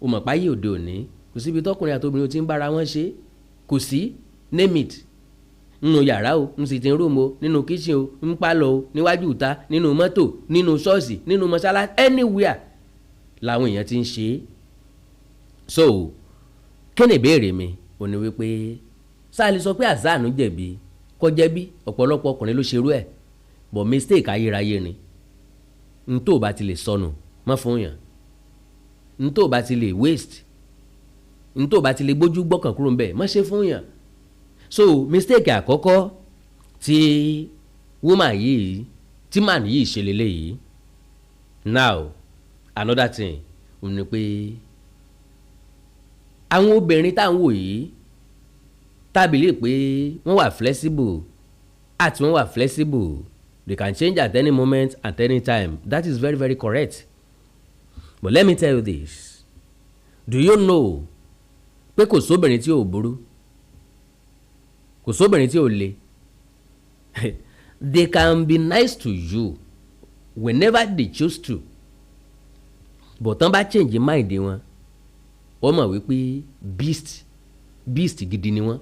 o mọ̀ páyé òde òní kò síbi tọkùnrin àtobìnrin tí ń bára wọn ṣe, kò sí name it. nínú yàrá o, ń sì ti ń rúùmù o, nínú kíṣìn o, ń pálọ̀ o, níwájú ìta, nínú mọ́tò, nínú ṣọ́ọ̀ṣì, nínú mọ́ṣáláṣí, anywhere làwọn èèyàn ti ń ṣe é. so kí ni ìbéèrè mi ò ní wípé sáà lè sọ pé HASSAN jẹ̀bi kò jẹ̀bi, ọ̀pọ̀lọpọ̀ ọkùnrin ló ṣerú ẹ̀, but mistake ayérayé ni. n tó bá ti lè sọnù mọ́ fún yàn, n tó bá ti lè waste, n tó bá ti lè gbójú gbọ́kàn kúrò ń bẹ̀ mọ́ ṣe fún yàn. so mistake àkọ́kọ́ tí woman yìí tí man yìí ṣe lélẹ́yìí. now another thing ò ní pé àwọn obìnrin tá à ń wò yìí tábìlì pé wọ́n wà flexible àti wọ́n wà flexible, they can change at any moment at any time. That is very very correct. But let me tell you this, do you know pé kò sóbìnrin tí ò burú, kò sóbìnrin tí ò le. They can be nice to you whenever they choose to, but tán bá change mind wọn wọ́n mọ̀ wípé beast gidi ni wọ́n.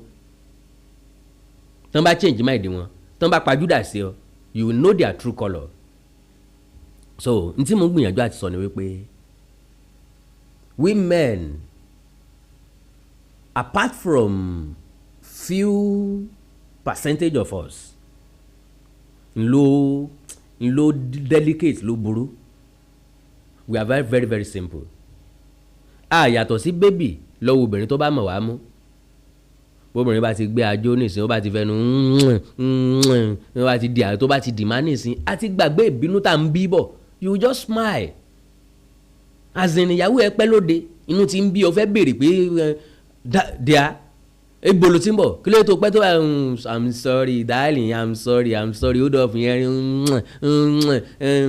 tán bá change mind wọn, tán bá pajúdà sí ọ, you will know their true colour. so n tí mo ń gbìyànjú àti sọ ni wípé we men, apart from few percentage of us, ló delicate ló burú, we are very very very simple. Yàtọ̀ sí bébì lọ́wọ́ obìnrin tó bá mọ̀ wá mú. bóbìnrin bá ti gbé ajó nìsín, ó bá ti fẹnu ó bá ti di àyè tó bá ti dì má nìsín, á ti gbàgbé ìbínú tá à ń bí bọ̀, you just smile. ìyàwó ẹ pẹ́ lóde, inú ti ń bí ọ fẹ́ béèrè pé díà ebo ló ti ń bọ̀, kí ló tó pẹ́ tó bá I'm sorry darling, I'm sorry hold up yẹn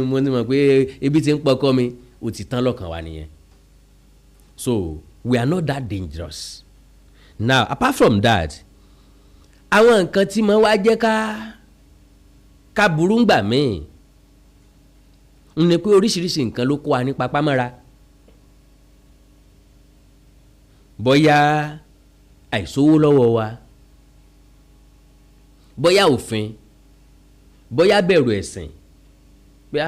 mo ti mọ̀ pé ebi ti ń pọkọ mi, ó ti tán lọ́kàn wa nìyẹn. So we are not that dangerous. Now apart from that, àwọn nǹkan tí mo wá jẹ́ ká burú ń gbà míì ń ní pé oríṣiríṣi nǹkan ló kó wa ní papámọ́ra. bóyá àìsówó lọ́wọ́ wa, bóyá òfin, bóyá bẹ̀rù ẹ̀sìn, bóyá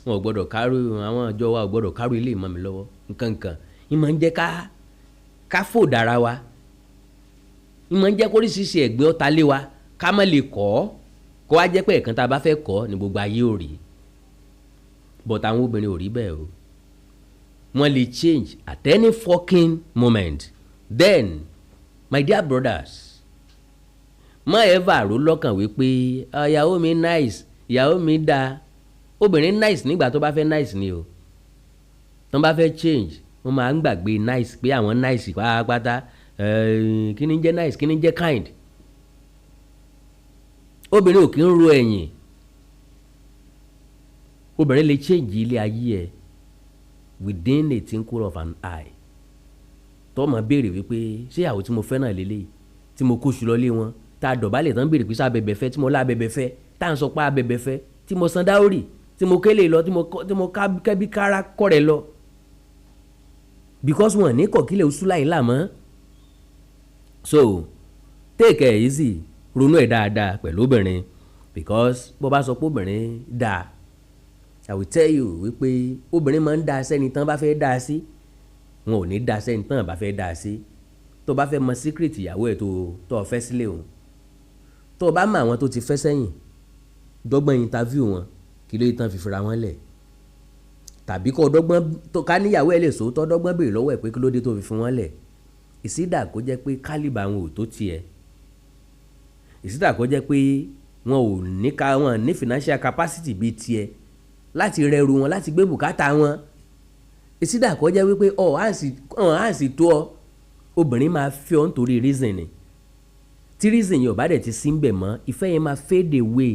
wọn ò gbọ́dọ̀ kárò, àwọn àjọ wa ò gbọ́dọ̀ kárò ilé ìmọ̀ mi lọ́wọ́, nǹkan ìmọ̀ ń jẹ́ ká fò dára wa, ìmọ̀ ń jẹ́ kó oríṣiríṣi ẹ̀gbẹ́ ọ̀tá lé wa ká má lè kọ́ kó wá jẹ́ pé ẹ̀kan tá a bá fẹ́ kọ́ ní gbogbo ayé ò rí. but àwọn obìnrin ò rí bẹ́ẹ̀ o, wọ́n lè change at any fucking moment. Then my dear brothers, má ever rò lọ́kàn wípé ìyàwó mi nice, ìyàwó mi dáa. Obìnrin nice nígbà tó bá fẹ́ nice ni o, tó bá fẹ́ change wọ́n máa ń gbàgbé nice pé àwọn nice pátápátá. Kí ni jẹ́ nice, kí ni jẹ́ kind. Obìnrin ò kí ń ro ẹ̀yìn, obìnrin lè change ilé ayé ẹ̀ within a twinkle of an eye. tó máa béèrè wípé ṣé ìyàwó tí mo fẹ́ náà lélẹ́yìí, tí mo kóṣù lọ lé wọn, tá a dọ̀bálẹ̀ tán béèrè pé sá abẹ̀bẹ̀ fẹ́, tí mo lá abẹ̀bẹ̀ fẹ́, tá à ń sọ pé abẹ̀bẹ̀ fẹ́, tí mo san dáórì, tí mo kélé lọ, tí mo kẹ́bí kára kọ́ rẹ̀ lọ. because wọn ní kọ̀kílẹ̀ oṣù láì láàmọ́. so take it easy, ronú ẹ̀ dáadáa pẹ̀lú obìnrin, because bó bá sọ pé obìnrin dáa, I will tell you wípé obìnrin máa ń dáa sẹ́ni tán bá fẹ́ dáa sí, wọn ò ní dáa sẹ́ni tán bá fẹ́ dáa sí. tó bá fẹ́ mọ secret ìyàwó ẹ̀ tó fẹ́ sílé òun, tó bá mọ àwọn tó ti fẹ́ sẹ́yìn, dọ́gbọ́n interview wọn kí ló tán fi fira wọn lẹ̀, tàbí kó dọ́gbọ́n tó ká níyàwó ẹ̀ lè sòótọ́, dọ́gbọ́n béèrè lọ́wọ́ ẹ̀ pé kí ló dé tó fi fún wọn lẹ̀. ìsídà kó jẹ́ pé kálíbà wọn ò tó tiẹ̀, ìsítà kó jẹ́ pé wọn ò ní financial capacity bíi tiẹ̀ láti rẹrù wọn láti gbé bùkátà wọn. Ìsítà kó jẹ́ wípé à ń sì tó ọ obìnrin máa fẹ́ ọ nítorí reason ni tí reason yẹn ò bá dẹ̀ ti sí ń bẹ̀ mọ́ ìfẹ́ yẹn máa fade away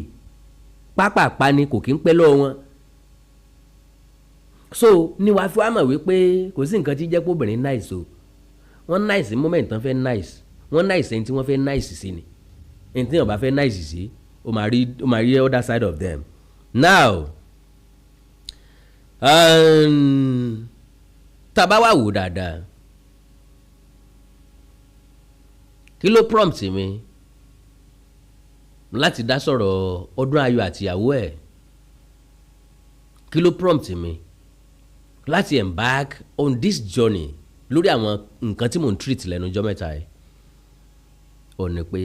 pápápá ni kò kí ń pẹ́ lọ́wọ́ wọn. So ní wàá fi wá mọ̀ wípé kò sí nǹkan tí jẹ́ pé obìnrin nice o wọ́n nice moment tán fẹ́ nice wọ́n nice ẹni tí wọ́n fẹ́ nice sí ni ẹni tí wọ́n bá fẹ́ nice sí o máa rí other side of them. Now tá a bá wà wò dáadáa kí ló prompt mi láti dá sọ̀rọ̀ Ọdúnayọ̀ àtìyàwó ẹ̀ kí ló prompt mi láti embark on this journey lórí àwọn nǹkan tí mò ń treat lẹ́nu ọjọ́ mẹ́ta ẹ̀ ò ní pé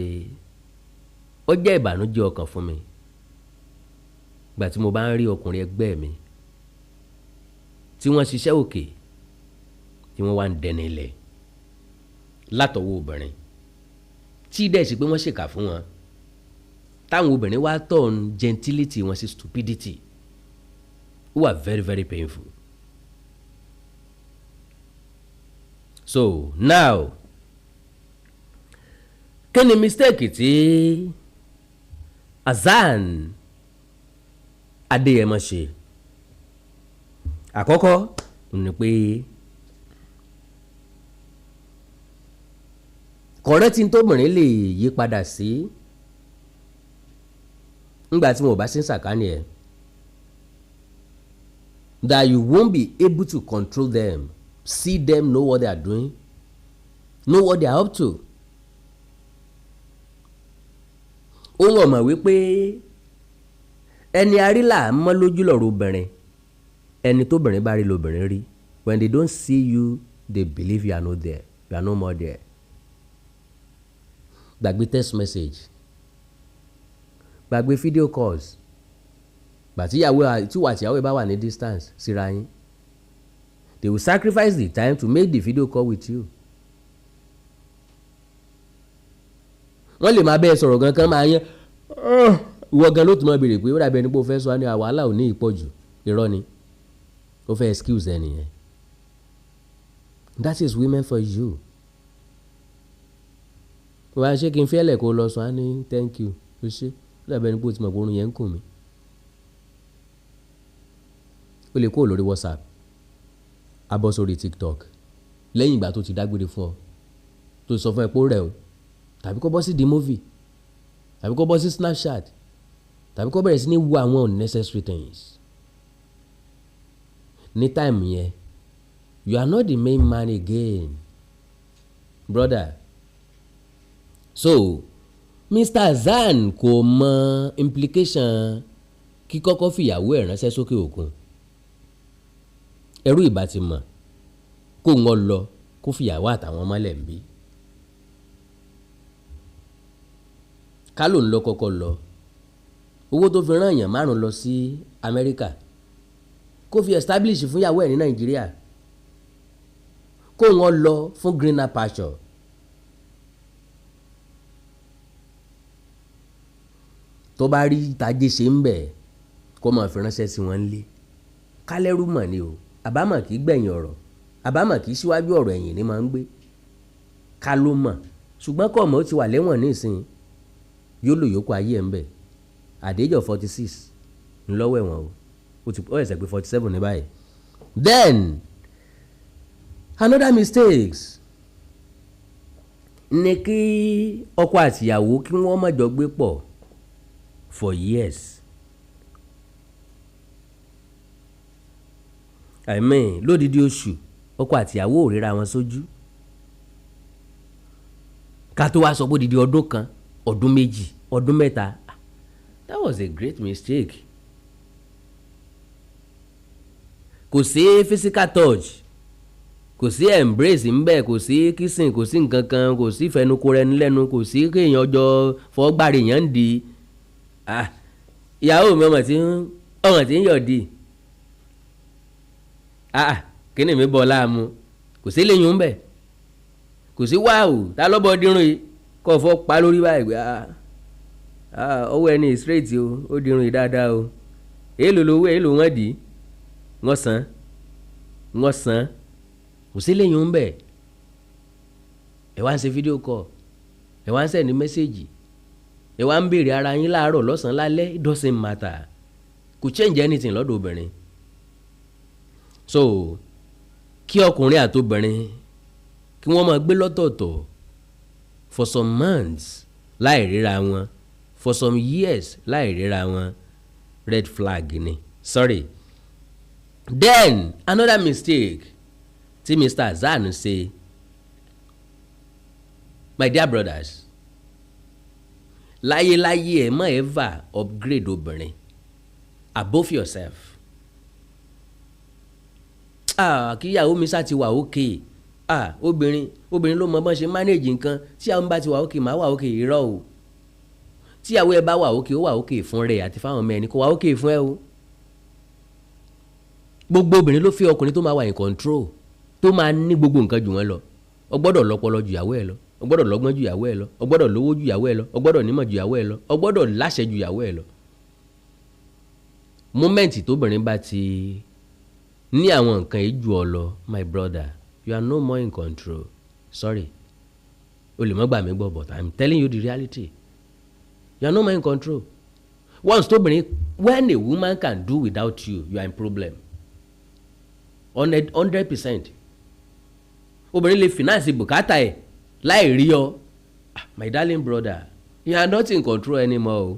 ó jẹ́ ìbànújẹ́ ọkàn fún mi gbà tí mo bá ń rí ọkùnrin ẹgbẹ́ mi tí wọ́n ṣiṣẹ́ òkè tí wọ́n wá ń dẹni ilẹ̀ látọwọ́ obìnrin tí dẹ̀ sí pé wọ́n ṣèkà fún wọn táwọn obìnrin wá turn gentility wọn sí stupidity ó wà very very painful. So now kí ni mistake tí HASSAN Adéyẹmọ ṣe? Àkọ́kọ́ ni pé kọ̀rẹ́tì tóbìnrin lè yí padà sí nígbà tí wọn ò bá sí sàkánì ẹ̀ that you won't be able to control them, see them, know what they are doing, know what they are up to. Ohun ọ̀mọ̀ wípé ẹni arílà mọ́ lójú lọ́rọ̀ obìnrin ẹni tóbìnrin bá rí lóbìnrin rí when they don't see you they believe you are not there, you are no more there. Gbàgbé text message gbàgbé video calls gbàtíyàwó àtìyàwó bá wà ní distance síra yín they will sacrifice the time to make the video call with you. Wọ́n lè máa bẹ́ẹ̀ sọ̀rọ̀ gan kan máa yẹn ìwọ gan ló tún máa béèrè pé ó dàbí ẹni pé ó fẹ́ sọ ní wàhálà ò ní ìpọ̀jù irọ́ ni ó fẹ́ excuse ẹ nìyẹn. That is women for you. Wàá ṣé kí n fẹ́lẹ̀ kó lọ sọ á ní thank you ó ṣe ó dàbí ẹni pé ó ti mọ̀ pé oorun yẹn ń kùn mí. Ó lè kó lórí WhatsApp abọ́ sórí TikTok lẹ́yìn ìgbà tó ti dágbére fún ọ tó sọ fún ẹ pé ó rẹ̀ ọ́ tàbí kó bọ́ sí the movie tàbí kó bọ́ sí Snapchat tàbí kó bẹ̀rẹ̀ sí ní wo àwọn unnecessary things. Ní time yẹn you are not the main man again brother. So Mr. HASSAN kò mọ implication kíkọ́kọ́ fìyàwó ẹ̀ ránṣẹ́ sókè òkun ẹrú ìbá ti mọ̀ kó ń lọ kó fìyàwó àtàwọn ọmọlẹ̀ ń bí ká ló ń lọ kọ́kọ́ lọ owó tó fi rán èèyàn 5 lọ sí Amẹ́ríkà kó fi establish fún ìyàwó ẹ̀ ní Nàìjíríà kó ń lọ fún greener pasture. Tó bá rí ìtajé ṣe ń bẹ̀ kó máa fi ránṣẹ́ sí wọn lé kálẹ́rú mọ̀ ni o àbámọ̀ kì í gbẹ̀yìn ọ̀rọ̀ àbámọ̀ kì í síwájú ọ̀rọ̀ ẹ̀yìn ni máa ń gbé ká ló mọ̀ ṣùgbọ́n kọ́ ọmọ ó ti wà lẹ́wọ̀n nísìnyí yóò lò yókù ayé ẹ̀ ń bẹ̀ àdéjọ́ 46 ńlọ́wọ́ ẹ̀wọ̀n ó ẹ̀sẹ̀ pé 47 ní báyìí. Then another mistakes ni kí ọkọ àtìyàwó kí wọ́n má jọ gbé pọ̀ for years. I mean lódìdí oṣù ọkọ àtìyàwó ò ríra wọn sójú ká tó wá sọ pé odidi ọdún kan ọdún méjì ọdún mẹ́ta that was a great mistake. Kò sí physical touch kò sí embrace ńbẹ kò sí kissing kò sí nǹkan kan kò sí ìfẹnukò rẹni lẹ́nu kò sí kéèyàn ọjọ́ fọgbàrè yẹn ń di ìyàwó mi ọmọ tí ń yọ̀ di kíni mi bọ̀ láàmú kò sí léyìn ńbẹ kò sí wáwù tá lọ́bọ̀ dírun yìí kọ́ fọ́ pa lórí báyìí pé ọwọ́ ẹni straight o ó dirun yìí dáadáa o èèlò lówó èèlò wọ́n dì í wọ́n san kò sí lẹ́yìn ń bẹ̀ ẹ̀ wá ń ṣe fídíò kọ̀ ẹ̀ wá ń send mẹ́sẹ̀gì ẹ̀ wá ń béèrè ara yín láàárọ̀ lọ́sàn-án lálẹ́ it doesn't matter kò change anything lọ́dọ̀ obìnrin so kí ọkùnrin àtobìnrin kí wọ́n máa gbé lọ́tọ̀ọ̀tọ̀ for some months láì ríra wọn for some years láì ríra wọn red flag ni sorry. Then another mistake tí Mr. Hassan ṣe my dear brothers láyéláyé ẹ má ever upgrade obìnrin above yourself. Kíyàwó mi sá ti wà òkè obìnrin ló mọ bọ́n ṣe manage nǹkan tí àwọn bá ti wà òkè máa wà òkè irọ́ o tíyàwó ẹ bá wà òkè ó wà òkè fún rẹ àti fáwọn ọmọ ẹni kó wà òkè fún ẹ o. Gbogbo obìnrin ló fẹ́ ọkùnrin tó máa wà in control tó máa ní gbogbo nǹkan jù wọ́n lọ o gbọ́dọ̀ lọ́pọlọ ju ìyàwó ẹ lọ o gbọ́dọ̀ lọ́gbọ́n ju ìyàwó ẹ lọ o gbọ́dọ̀ lówó ju ìyàwó ẹ lọ o gbọ́dọ̀ nímọ̀ ju ìyàwó ẹ lọ o gbọ́dọ̀ láṣẹ ju ìyàwó ẹ lọ. Mọ́mẹ́ǹtì tóbìnrin bá ti ní àwọn nǹkan yìí jù ọ lọ my brother you are no more in control sorry o lè má gbà mí gbọ́ but I'm telling you the reality you are no more in control. Once tóbìnrin when a woman can do without you you are in problem 100%. Obìnrin lè finance bùkátà ẹ̀ láì rí ọ my darling brother you are not in control anymore.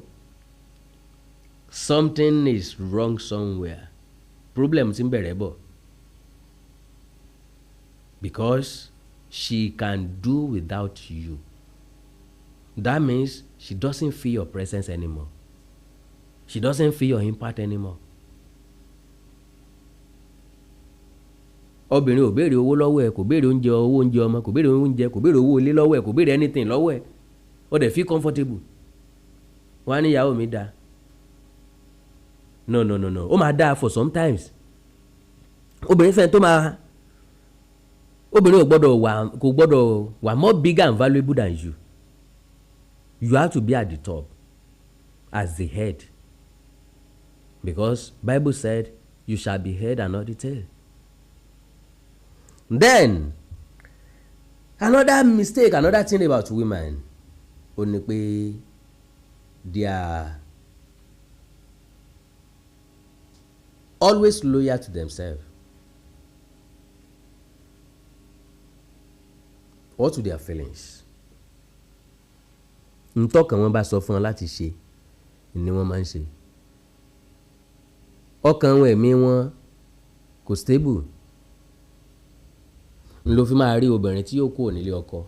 Something is wrong somewhere. Problem ti ń bẹ̀rẹ̀ bọ̀ because she can do without you. That means she doesn't feel your presence anymore. She doesn't feel your impact anymore. Obìnrin ò béèrè owó lọ́wọ́ ẹ̀ kò béèrè owó oúnjẹ ọmọ kò béèrè oúnjẹ kò béèrè owó ilé lọ́wọ́ ẹ̀ kò béèrè anything lọ́wọ́ ẹ̀ ó dẹ̀ feel comfortable. Wọ́n á ní ìyàwó mi dáa no ó máa dáa for sometimes. Obìnrin fẹ́ tó máa obìnrin kò gbọ́dọ̀ wà more bigger and valuable than you. You have to be at the top as the head because Bible said you shall be head and not the tail. Then another mistake another thing about women ó ní pé they are always loyal to themselves or to their feelings. Ntọ́kàn wọn bá sọ fún wọn láti ṣe ni wọ́n máa ń ṣe. Ọkàn wọn ẹ̀mí wọn kò stable. N ló fi máa rí obìnrin tí yóò kúrò nílé ọkọ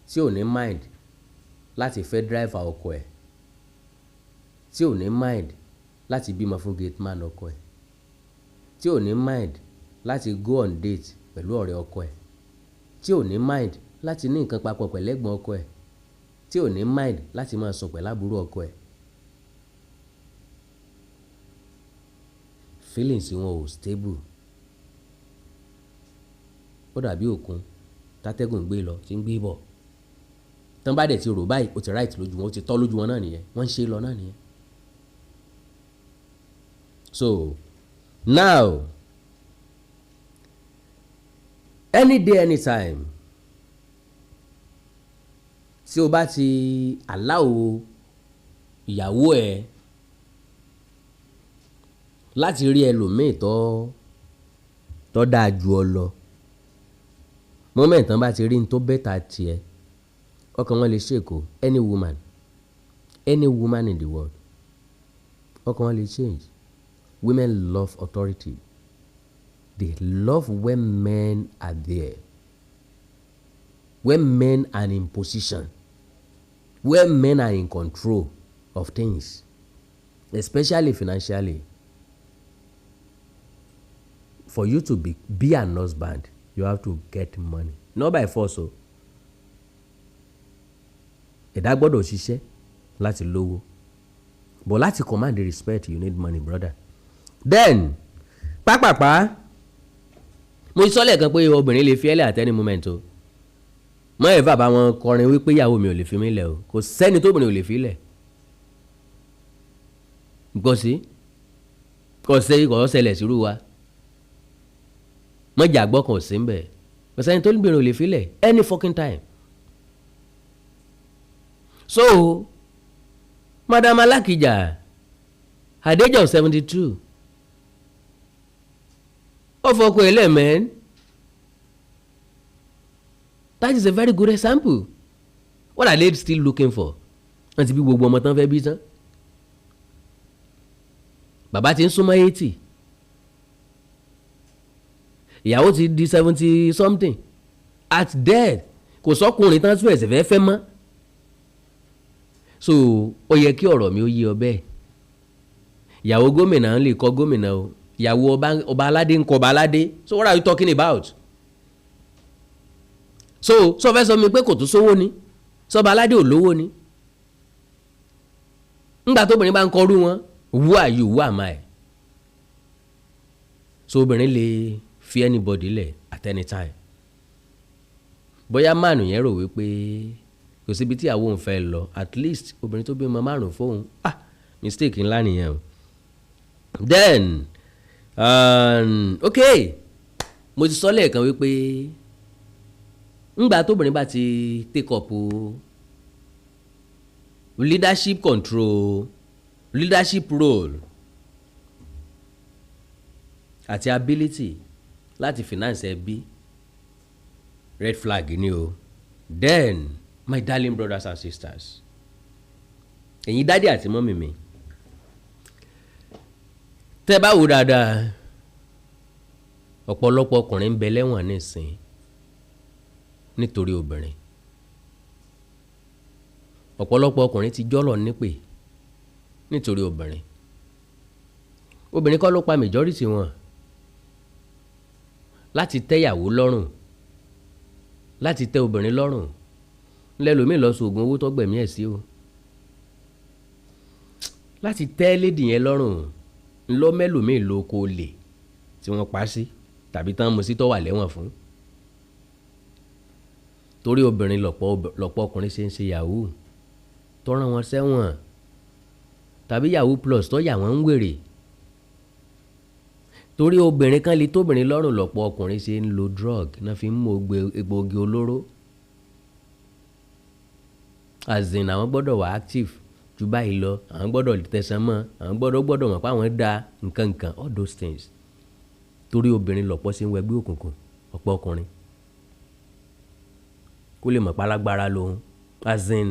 tí ò ní mind láti fẹ́ driver ọkọ ẹ̀ tí ò ní mind láti bímọ fún gate man ọkọ ẹ̀ tí ò ní mind láti go on date pẹ̀lú ọ̀rẹ́ ọkọ ẹ̀ tí ò ní mind láti ní nǹkan papọ̀ pẹ̀lú ẹ̀gbọ́n ọkọ ẹ̀ tí ò ní mind láti máa sùn pẹ̀lú àbúrò ọkọ ẹ̀. Feelings wọn ò stable. Ó dàbí òkun tátẹ́gùn gbé lọ tí ń gbé bọ̀ tán bá dẹ̀ ti rò báyìí ó ti right lójú wọn ó ti tọ́ lójú wọn náà nìyẹn wọ́n ń ṣe lọ náà nìyẹn. So now any day anytime tí o bá ti allow ìyàwó ẹ láti rí ẹlòmíì tó dáa ju ọ lọ moment tán bá ti rí ní tó bẹ́tà tiẹ̀ ọkàn wọn lè ṣèkó any woman in the world ọkàn wọn lè change. Women love authority. They love when men are there, when men are in position, when men are in control of things, especially financially. For you to be an husband, you have to get money, not by force. Ẹ̀dá gbọ́dọ̀ ṣiṣẹ́ láti lówó, but láti command the respect you need money, brother. Then pápápá mo sọ lẹ́ẹ̀kan pé obìnrin lè fi ẹ́lẹ̀ at any moment o mọ́ ẹ̀ bàbá wọn kọrin wípé ìyàwó mi ò lè fi mí lẹ̀ o, kò sẹ́ni tóbìnrin ò lè fi lẹ̀ gbọ́ sí kò ṣẹlẹ̀ sírú wa mọ́jà gbọ́ kan ò sí ń bẹ̀ kò sẹ́ni tóbìnrin ò lè fi lẹ̀ any fucking time. So Madam Alakija at the age of 72 ó fọkọ ilé man. That is a very good example. What are they still looking for? Wọ́n ti bí gbogbo ọmọ tán fẹ́ bí tán. Bàbá ti ń súnmọ́ 80. Ìyàwó ti di 70 something. At death, kò sọ́kùnrin tán tún ẹ̀sẹ̀ fẹ́ mọ́. So ó yẹ kí ọ̀rọ̀ mi ó yé ọ bẹ́ẹ̀. Ìyàwó gómìnà ń lè kọ́ gómìnà o. Ìyàwó ọba aládé ń kọ́ ọba aládé. So what are you talking about? So fẹ́ sọ mi pé kò tún sówó ni sọba aládé ò lówó ni ńgbà tóbìnrin bá ń kọrú wọn who are you, who am I? So obìnrin lè fi anybody lẹ̀ at any time. Bóyá máàlù yẹn rò wípé kò síbi tí àwọn òun fẹ́ lọ at least obìnrin tó bí ọmọ márùn fóun mistake ńlá nìyẹn o. Then okay mo ti sọ lẹ́ẹ̀kan wípé ńgbà tóbìnrin bá ti take up leadership control, leadership role àti ability láti finance ẹbí red flag ni o. Then my darling brothers and sisters, ẹ̀yin dádì àti mọ́mì mi tẹ́ bá wò dáadáa ọ̀pọ̀lọpọ̀ ọkùnrin ń bẹ lẹ́wọ̀n nísìnyí nítorí obìnrin. Ọ̀pọ̀lọpọ̀ ọkùnrin ti jọ́lọ̀ nípè nítorí obìnrin. Obìnrin kọ́ ló pa majority wọn láti tẹ́yàwó lọ́rùn, láti tẹ́ obìnrin lọ́rùn lẹ́lòmíì lọ sóògùn owó tó gbẹ̀mí ẹ̀ sí o. Láti tẹ́ lédì yẹn lọ́rùn ńlọ mẹ́lòmíì ló kó lè tí wọ́n pa sí tàbí tán mo sí tó wà lẹ́wọ̀n fún. Torí obìnrin lọ̀pọ̀ ọkùnrin ṣe ń ṣe yahoo tó rán wọn sẹ́wọ̀n tàbí yahoo plus tó yà wọ́n ń wèrè. Torí obìnrin kan lè tóbìnrin lọ́rùn lọ̀pọ̀ ọkùnrin ṣe ń lo drug náà fi ń mú egbòogi olóró. Azin àwọn gbọ́dọ̀ wà active ju báyìí lọ, àwọn gbọ́dọ̀ tẹ̀sán mọ́, àwọn gbọ́dọ̀ mọ̀ pé àwọn da nǹkan all those things. Torí obìnrin lọ̀pọ̀ ṣe ń wẹgbẹ́ òkùnkùn ọ̀pọ̀ ọkùnrin kó lè mọ̀ pálágbára lòun. Azin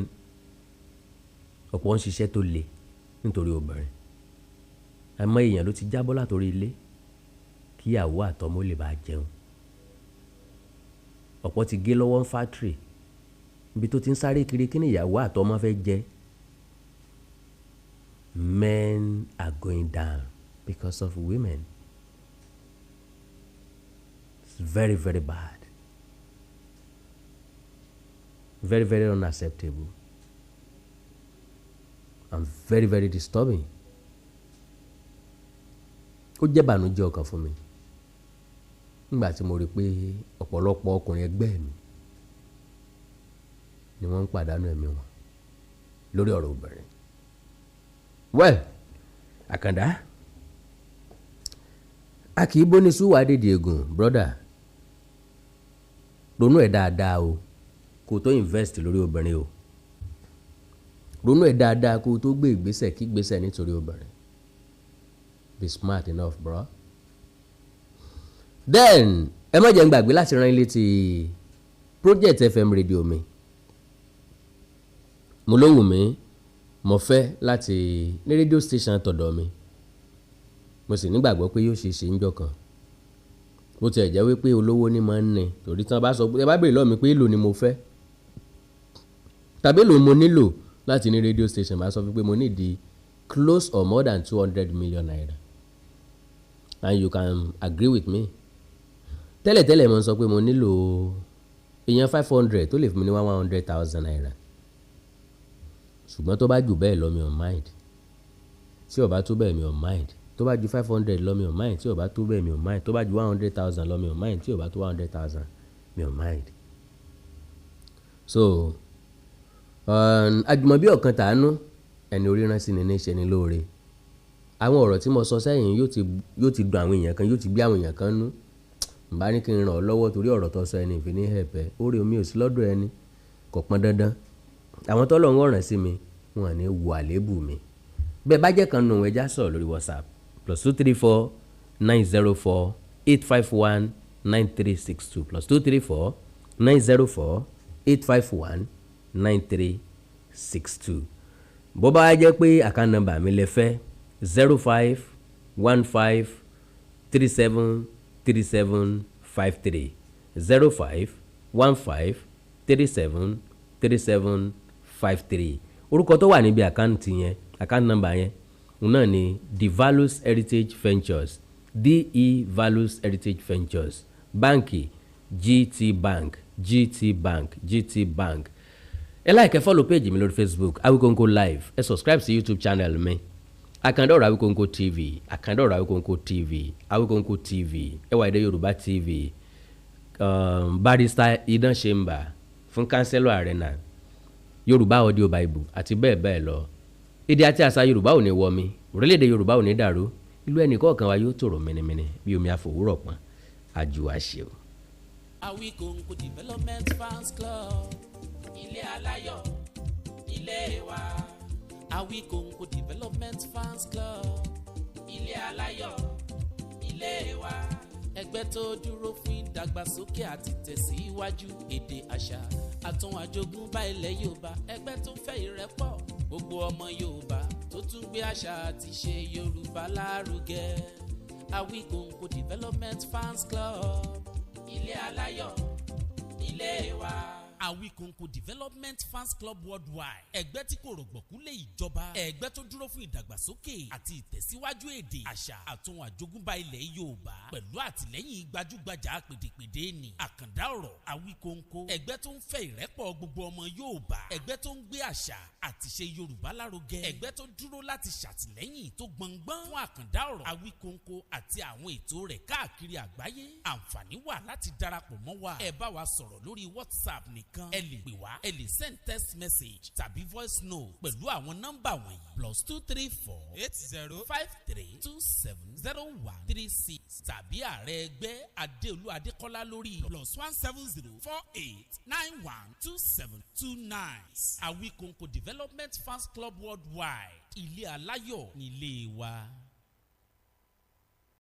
ọ̀pọ̀ ń ṣiṣẹ́ tó le nítorí obìnrin. Àmọ́ èèyàn ló ti jábọ́ látòrí ilé kí ìyàwó àtọmọ lè bá jẹun. Ọ̀pọ̀ ti gé lọ́wọ́ ń fátìrì ibi tó ti ń sáré kiri kí ni ìyàwó àtọmọ fẹ́ jẹ. Men are going down because of women. It's very, very bad. Very, very unacceptable. And very, very disturbing. Ó jẹ́ ìbànújẹ́ ọkàn fún mi nígbà tí mo rí pé ọ̀pọ̀lọpọ̀ ọkùnrin ẹgbẹ́ mi ni wọ́n ń pàdánù ẹ̀mí wọn lórí ọ̀rọ̀ obìnrin. Well, Àkàndá a kì í bóni súwà dèdè ègùn brother, ronú ẹ̀ dáadáa o kó tó invest lórí obìnrin o. Ronú ẹ̀ dáadáa kó tó gbé ìgbésẹ̀ kí ìgbésẹ̀ nítorí obìnrin. Be smart enough, bro. Then ẹ má jẹ́ ń gbàgbé láti rán ilé ti Project FM radio mi. Mo ló wù mí, mo fẹ́ láti ní radio station tọ̀dọ̀ mi. Mo sì nígbàgbọ́ pé yóò ṣe ṣe ń jọ kan. Bó tiẹ̀ jẹ́ wípé olówó ní máa ń ní torí tí wọ́n bá sọ pé ẹ bá béèrè lọ́ọ̀ mi pé èlò ni mo fẹ́ tàbí èlò mo nílò láti ní radio station, máa sọ pé mo ní di close or more than 200 million naira. And you can agree with me. Tẹ́lẹ̀tẹ́lẹ̀ mo sọ pé mo nílò èèyàn 500 tó lè fún mi ní 100,000 naira. Ṣùgbọ́n tó bá jù bẹ́ẹ̀ lọ mi ò mind. Tí ó bá tó bẹ́ẹ̀ mi ò mind. Tó bá ju 500 lọ mi ò mind. Tí ó bá tó bẹ́ẹ̀ mi ò mind. Tó bá ju 100,000 lọ mi ò mind. Tí ó bá tó 100,000 mi ò mind. so àjùmọ̀bí ọ̀kan tàánú ẹni orí rán sí ni ní ṣe ni lóore. Àwọn ọ̀rọ̀ tí mo sọ sẹ́yìn yóò ti dùn àwọn èèyàn kan, yóò ti gbé àwọn èèyàn kan nú. N bá ní kí n ràn ọ́ lọ́wọ́ torí ọ̀rọ̀ tó sọ ẹni ìfi ní hẹ̀pẹ́ oore omi ò sí lọ́dọ̀ ẹni, kò pọn dandan. Àwọn tọ́lọ̀ ń ràn sí mi wọn ní wo àléébù mi. Bẹ́ẹ̀ bá jẹ́ kan nù ẹja sọ̀rọ̀ lórí WhatsApp +234 904 851 9362 +234 904 851 9362. Bó bá jẹ́ pé account number mi lẹ fẹ́ 05 15 37 37 53 05 15 37 37 53. Orúkọ tó wà níbi àkáǹtì yẹn, account number yẹn náà ni The Values Heritage Ventures, DE Values Heritage Ventures, báǹkì GT Bank, GT Bank, GT Bank. Ẹ like ẹ follow page mi lórí Facebook Awikonko Live, ẹ subscribe sí YouTube channel mi Àkàndọ̀rọ̀ Awikonko TV, Àkàndọ̀rọ̀ Awikonko TV, Awikonko TV, ẹwà èdè Yorùbá TV, Barrister Idan Chamber fún Councillor Arena, Yorùbá Audio Bible àti bẹ́ẹ̀ bẹ́ẹ̀ lọ. Èdè àti àṣà Yorùbá ò ní wọ mi, orílẹ̀-èdè Yorùbá ò ní dàrú, ìlú ẹnìkọ̀ọ̀kan wa yóò tòrò mẹ́nẹ́mẹ́nẹ́ bí omi àfòwúrọ̀ pọ́n àjùwà ṣe o. Awikonko Development Fans Club, ilé aláyọ̀, ilé wa. Awikonko Development Fans Club, ilé aláyọ̀, ilé wa. Ẹgbẹ́ tó dúró fún ìdàgbàsókè àti tẹ̀síwájú èdè àṣà àtún àjogúnbá ilẹ̀ Yorùbá. Ẹgbẹ́ tó fẹ́ ìrẹ́pọ̀ gbogbo ọmọ Yorùbá tó tún gbé àṣà àti ṣe Yorùbá lárugẹ. Awikonko Development Fans Club, ilé aláyọ̀, ilé wa. Awikonko Development Fans Club Worldwide, ẹgbẹ́ tí kò rọ̀gbọ̀kú lé ìjọba, ẹgbẹ́ tó dúró fún ìdàgbàsókè àti ìtẹ̀síwájú èdè àṣà àtún àjogúnbá ilẹ̀ Yorùbá pẹ̀lú àtìlẹ́yìn gbajúgbajà pèdèpèdè ní àkàndá ọ̀rọ̀ Awikonko, ẹgbẹ́ tó ń fẹ́ ìrẹ́pọ̀ gbogbo ọmọ Yorùbá, ẹgbẹ́ tó ń gbé àṣà àti ṣe Yorùbá lárugẹ, ẹgbẹ́ tó dúró láti ṣàtìlẹ́yìn tó gbọngbọ́n fún àkàndá ọ̀rọ̀ Awikonko àti àwọn ètò rẹ̀ káàkiri àgbáyé. Àǹfààní wà láti darapọ̀ mọ́ wa, ẹ bá wa sọ̀rọ̀ lórí WhatsApp nìkan, ẹ lè pè wá, ẹ lè send text message tàbí voice note pẹ̀lú àwọn nọ́mbà wọ̀nyí +234 80 53 27 0136 tàbí ààrẹ ẹgbẹ́ Adéolú Adékọ́lá lórí +170 48 91 27 29. Awikonko Development Fans Club Worldwide, ilé aláyọ̀ nílé wa.